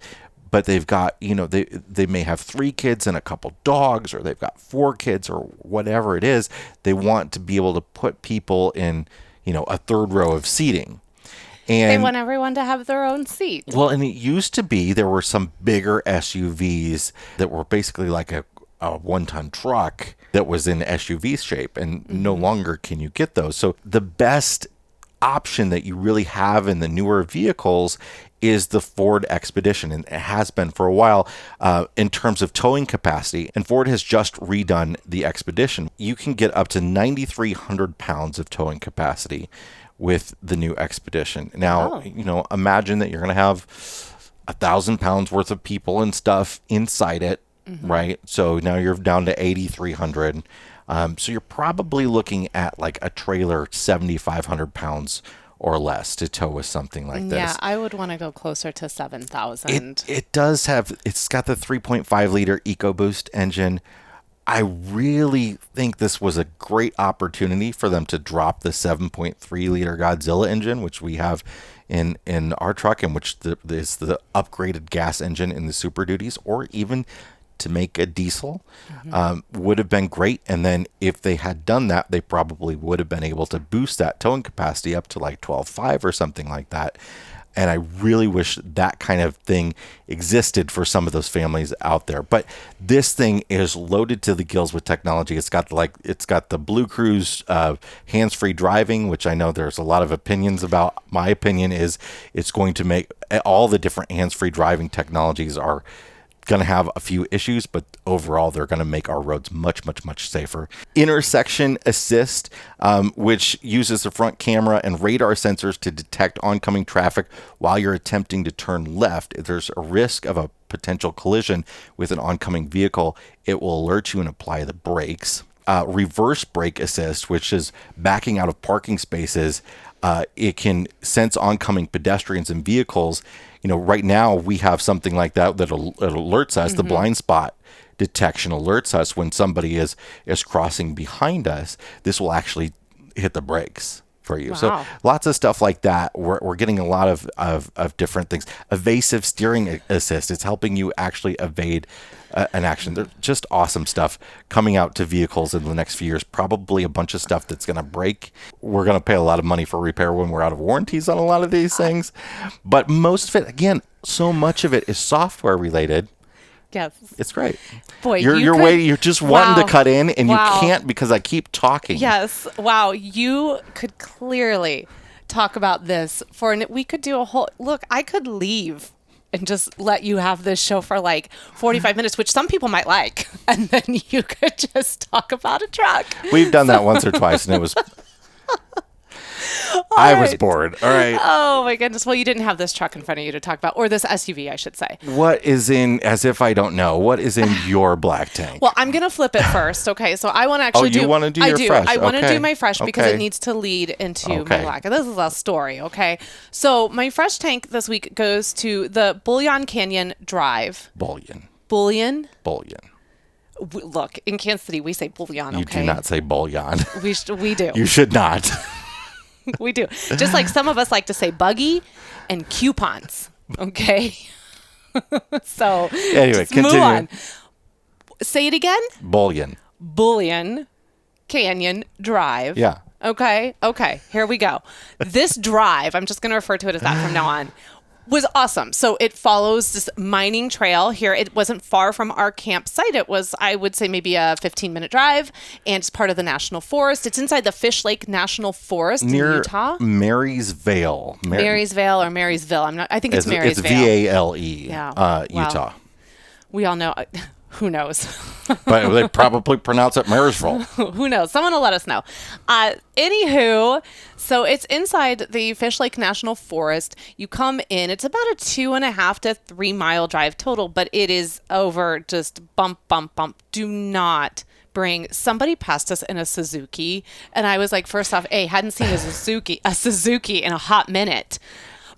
But they've got, they may have 3 kids and a couple dogs, or they've got 4 kids, or whatever it is. They want to be able to put people in, a third row of seating. And They want everyone to have their own seat. well, and it used to be there were some bigger SUVs that were basically like a 1-ton truck that was in SUV shape, and no longer can you get those. So the best option that you really have in the newer vehicles is the Ford Expedition, and it has been for a while in terms of towing capacity. And Ford has just redone the Expedition. You can get up to 9,300 pounds of towing capacity with the new Expedition. Now, imagine that you're going to have 1,000 pounds worth of people and stuff inside it, right? So now you're down to 8,300. So you're probably looking at like a trailer 7,500 pounds or less to tow with something like this. Yeah, I would want to go closer to 7,000. It does have, it's got the 3.5 liter EcoBoost engine. I really think this was a great opportunity for them to drop the 7.3 liter Godzilla engine, which we have in our truck, and which is the upgraded gas engine in the Super Duties, or even to make a diesel, would have been great. And then if they had done that, they probably would have been able to boost that towing capacity up to like 12.5 or something like that. And I really wish that kind of thing existed for some of those families out there. But this thing is loaded to the gills with technology. It's got the Blue Cruise hands-free driving, which I know there's a lot of opinions about. My opinion is it's going to make all the different hands-free driving technologies are going to have a few issues, but overall they're going to make our roads much, much, much safer. Intersection assist, which uses the front camera and radar sensors to detect oncoming traffic while you're attempting to turn left. If there's a risk of a potential collision with an oncoming vehicle, it will alert you and apply the brakes. Reverse brake assist, which is backing out of parking spaces. It can sense oncoming pedestrians and vehicles. Right now we have something like that alerts us. The blind spot detection alerts us when somebody is crossing behind us. This will actually hit the brakes for you. Wow. So lots of stuff like that. We're getting a lot of different things. Evasive steering assist. It's helping you actually evade an action. There's just awesome stuff coming out to vehicles in the next few years. Probably a bunch of stuff that's going to break. We're going to pay a lot of money for repair when we're out of warranties on a lot of these things. But most of it, again, so much of it is software related. Yes. It's great. Boy, You're just wanting Wow. to cut in, and Wow. you can't because I keep talking. Yes. Wow. You could clearly talk about this we could do a whole, look, I could leave and just let you have this show for like 45 minutes, which some people might like. And then you could just talk about a truck. We've done that once or twice, and it was... I was right. bored. All right. Oh my goodness. Well, you didn't have this truck in front of you to talk about, or this SUV, I should say. What is in, as if I don't know, what is in your black tank? Well, I'm going to flip it first. Okay. So I want to actually you wanna do I your do. fresh. I want to Okay. do my fresh because Okay. it needs to lead into Okay. my black. This is a story. Okay. So my fresh tank this week goes to the Bullion Canyon Drive. Bullion. Bullion? Look, in Kansas City, we say bullion. You Okay. do not say bullion. We do. You should not. We do. Just like some of us like to say buggy and coupons. Okay. So Anyway, just move continue. on. Say it again. Bullion. Canyon Drive. Yeah. Okay. Here we go. This drive, I'm just going to refer to it as that from now on, was awesome. So it follows this mining trail here. It wasn't far from our campsite. It was, I would say, maybe a 15-minute drive, and it's part of the National Forest. It's inside the Fish Lake National Forest Near in Utah. Marysvale. Marysvale or Marysville. I think it's Marysvale. It's Vale. Yeah. Wow. Utah. We all know. Who knows? But they probably pronounce it Marysville. Who knows? Someone will let us know. Anywho, so it's inside the Fish Lake National Forest. You come in. It's about a 2.5 to 3 mile drive total, but it is over just bump. Do not bring. Somebody passed us in a Suzuki, and I was like, first off, hadn't seen a Suzuki in a hot minute.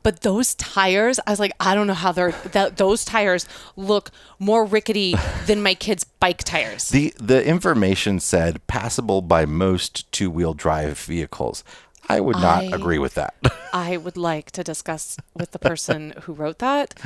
But those tires, I was like, I don't know how those tires look more rickety than my kids' bike tires. The information said passable by most two-wheel drive vehicles. I would not agree with that. I would like to discuss with the person who wrote that.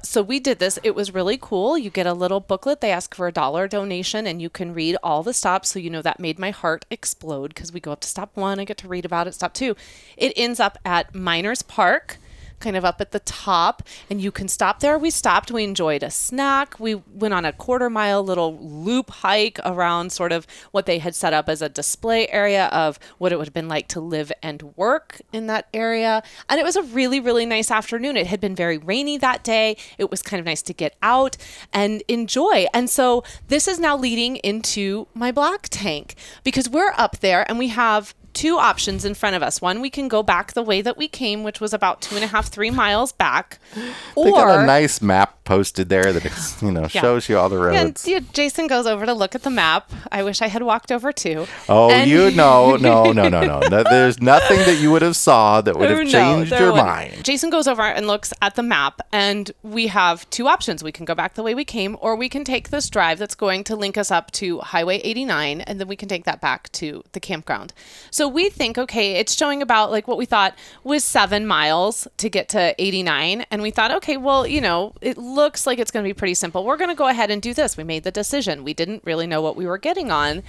So we did this. It was really cool. You get a little booklet. They ask for a $1 donation, and you can read all the stops. So, that made my heart explode because we go up to stop 1. I get to read about it. Stop 2. It ends up at Miners Park, kind of up at the top, and you can stop there. We stopped. We enjoyed a snack. We went on a 1/4 mile little loop hike around sort of what they had set up as a display area of what it would have been like to live and work in that area. And it was a really, really nice afternoon. It had been very rainy that day. It was kind of nice to get out and enjoy. And so this is now leading into my black tank, because we're up there and we have 2 options in front of us. One, we can go back the way that we came, which was about 2.5, 3 miles back. They got a nice map posted there that shows you all the roads. Yeah, Jason goes over to look at the map. I wish I had walked over too. Oh, no. There's nothing that you would have saw that would have changed your mind. Jason goes over and looks at the map, and we have 2 options. We can go back the way we came, or we can take this drive that's going to link us up to Highway 89, and then we can take that back to the campground. So we think, okay, it's showing about like what we thought was 7 miles to get to 89. And we thought, okay, well, it looks like it's going to be pretty simple. We're going to go ahead and do this. We made the decision. We didn't really know what we were getting on.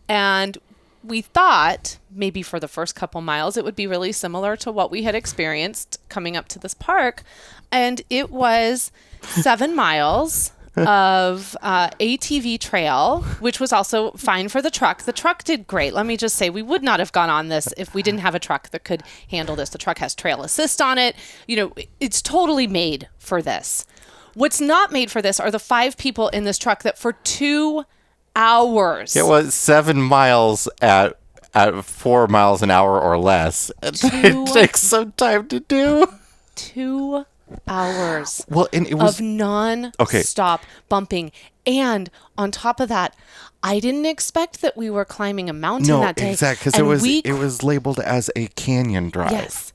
And we thought maybe for the first couple miles, it would be really similar to what we had experienced coming up to this park. And it was 7 miles of ATV trail, which was also fine for the truck. The truck did great. Let me just say, we would not have gone on this if we didn't have a truck that could handle this. The truck has trail assist on it. It's totally made for this. What's not made for this are the 5 people in this truck that for 2 hours. It was 7 miles at 4 miles an hour or less. It takes some time to do. 2 hours and it was of non-stop bumping. And on top of that, I didn't expect that we were climbing a mountain that day. No, exactly, because it was labeled as a canyon drive. Yes.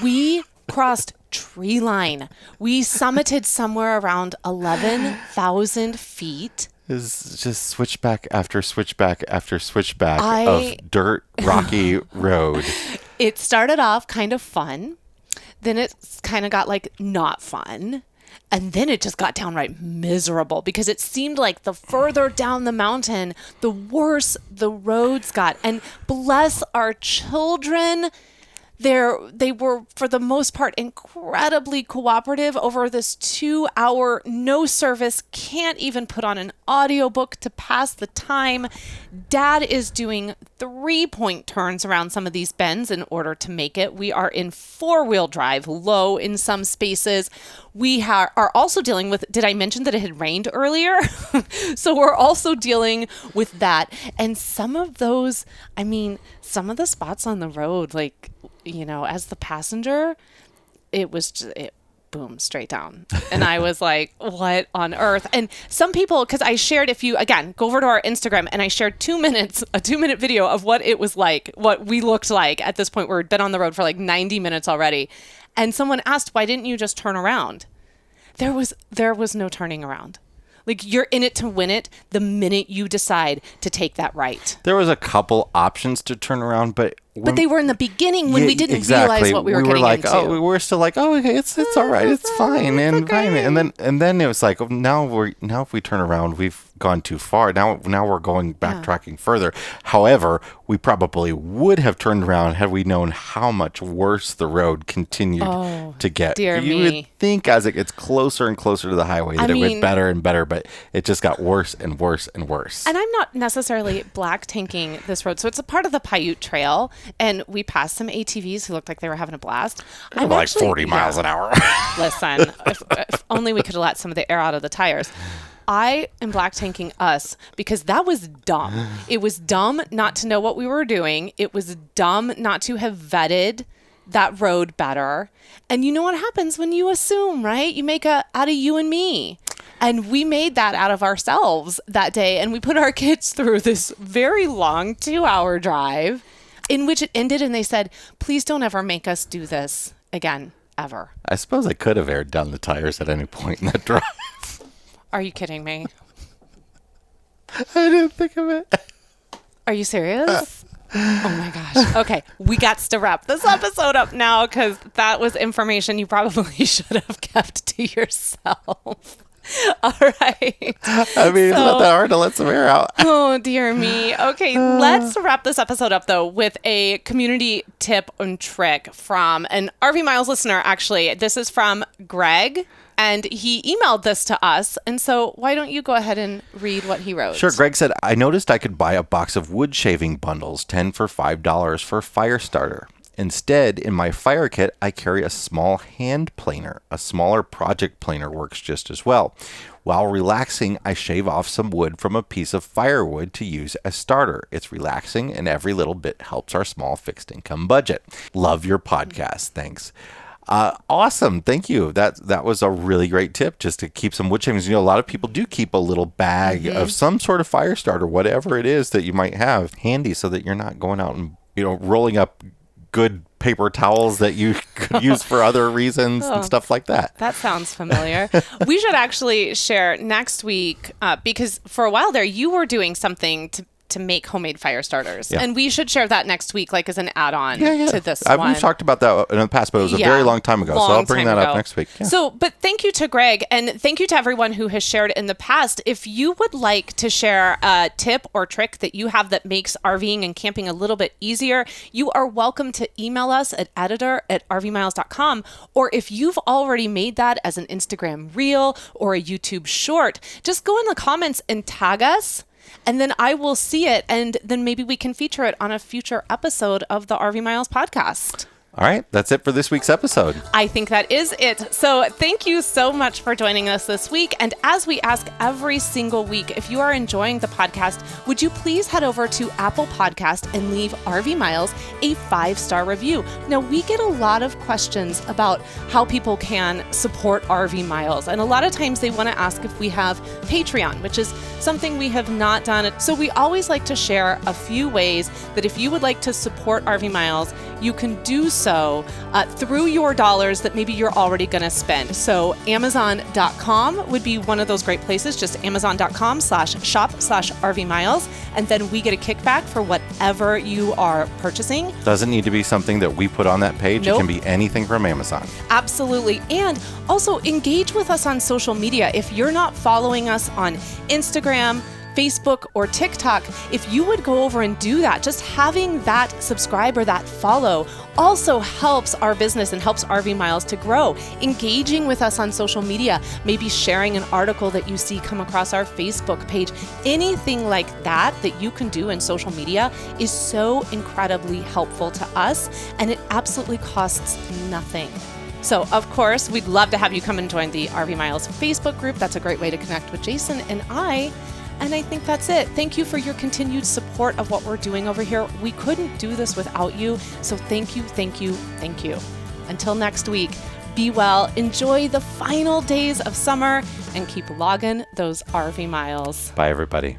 We crossed tree line. We summited somewhere around 11,000 feet. It's just switchback after switchback after switchback of dirt, rocky road. It started off kind of fun. Then it kind of got like not fun. And then it just got downright miserable because it seemed like the further down the mountain, the worse the roads got. And bless our children, they were, for the most part, incredibly cooperative over this 2-hour no service, can't even put on an audiobook to pass the time. Dad is doing 3-point turns around some of these bends in order to make it. We are in 4-wheel drive, low in some spaces. We are also dealing with, did I mention that it had rained earlier? So we're also dealing with that. And some of those, some of the spots on the road, like, as the passenger, it was just, boom, straight down. And I was like, what on earth? And some people, because I shared, if you, again, go over to our Instagram, and I shared a 2-minute video of what it was like, what we looked like at this point where we'd been on the road for like 90 minutes already. And someone asked, why didn't you just turn around? There was no turning around. Like you're in it to win it the minute you decide to take that right. There was a couple options to turn around, but they were in the beginning when we didn't realize what we were getting into. Oh, we were still like, oh, okay, it's all right, it's fine, and fine, and then it was like, oh, now if we turn around, we've gone too far. Now we're going backtracking further. However, we probably would have turned around had we known how much worse the road continued to get. You would think as it gets closer and closer to the highway that it went better and better, but it just got worse and worse and worse. And I'm not necessarily black tanking this road, so it's a part of the Paiute Trail. And we passed some ATVs who looked like they were having a blast. I'm like 40 miles an hour. Listen, if only we could have let some of the air out of the tires. I am black tanking us because that was dumb. It was dumb not to know what we were doing. It was dumb not to have vetted that road better. And you know what happens when you assume, right? You make out of you and me. And we made that out of ourselves that day. And we put our kids through this very long 2-hour drive in which it ended. And they said, please don't ever make us do this again, ever. I suppose I could have aired down the tires at any point in that drive. Are you kidding me? I didn't think of it. Are you serious? Oh my gosh. Okay, we got to wrap this episode up now because that was information you probably should have kept to yourself. All right. I mean, it's not that hard to let some air out. Oh, dear me. Okay, let's wrap this episode up, though, with a community tip and trick from an RV Miles listener, actually. This is from Greg, and he emailed this to us. And so why don't you go ahead and read what he wrote? Sure. Greg said, I noticed I could buy a box of wood shaving bundles, 10 for $5 for a fire starter. Instead, in my fire kit, I carry a small hand planer. A smaller project planer works just as well. While relaxing, I shave off some wood from a piece of firewood to use as starter. It's relaxing, and every little bit helps our small fixed income budget. Love your podcast. Thanks. Awesome. Thank you. That was a really great tip, just to keep some wood shavings. You know, a lot of people do keep a little bag of some sort of fire starter, whatever it is that you might have handy, so that you're not going out and, rolling up good paper towels that you could use for other reasons and stuff like that. That sounds familiar. We should actually share next week because for a while there you were doing something to make homemade fire starters. Yeah. And we should share that next week, like as an add-on to this one. We've talked about that in the past, but it was a very long time ago. So I'll bring that up next week. Yeah. So, but thank you to Greg, and thank you to everyone who has shared in the past. If you would like to share a tip or trick that you have that makes RVing and camping a little bit easier, you are welcome to email us at editor@rvmiles.com. Or if you've already made that as an Instagram reel or a YouTube short, just go in the comments and tag us. And then I will see it, and then maybe we can feature it on a future episode of the RV Miles podcast. All right, that's it for this week's episode. I think that is it. So thank you so much for joining us this week. And as we ask every single week, if you are enjoying the podcast, would you please head over to Apple Podcast and leave RV Miles a 5-star review? Now, we get a lot of questions about how people can support RV Miles. And a lot of times they want to ask if we have Patreon, which is something we have not done. So we always like to share a few ways that if you would like to support RV Miles, you can do so through your dollars that maybe you're already going to spend. So Amazon.com would be one of those great places, just Amazon.com/shop/RV Miles. And then we get a kickback for whatever you are purchasing. Doesn't need to be something that we put on that page. Nope. It can be anything from Amazon. Absolutely. And also engage with us on social media. If you're not following us on Instagram, Facebook, or TikTok, if you would go over and do that, just having that subscribe or that follow also helps our business and helps RV Miles to grow. Engaging with us on social media, maybe sharing an article that you see come across our Facebook page, anything like that you can do in social media is so incredibly helpful to us, and it absolutely costs nothing. So, of course, we'd love to have you come and join the RV Miles Facebook group. That's a great way to connect with Jason and I. And I think that's it. Thank you for your continued support of what we're doing over here. We couldn't do this without you. So thank you, thank you, thank you. Until next week, be well, enjoy the final days of summer, and keep logging those RV miles. Bye, everybody.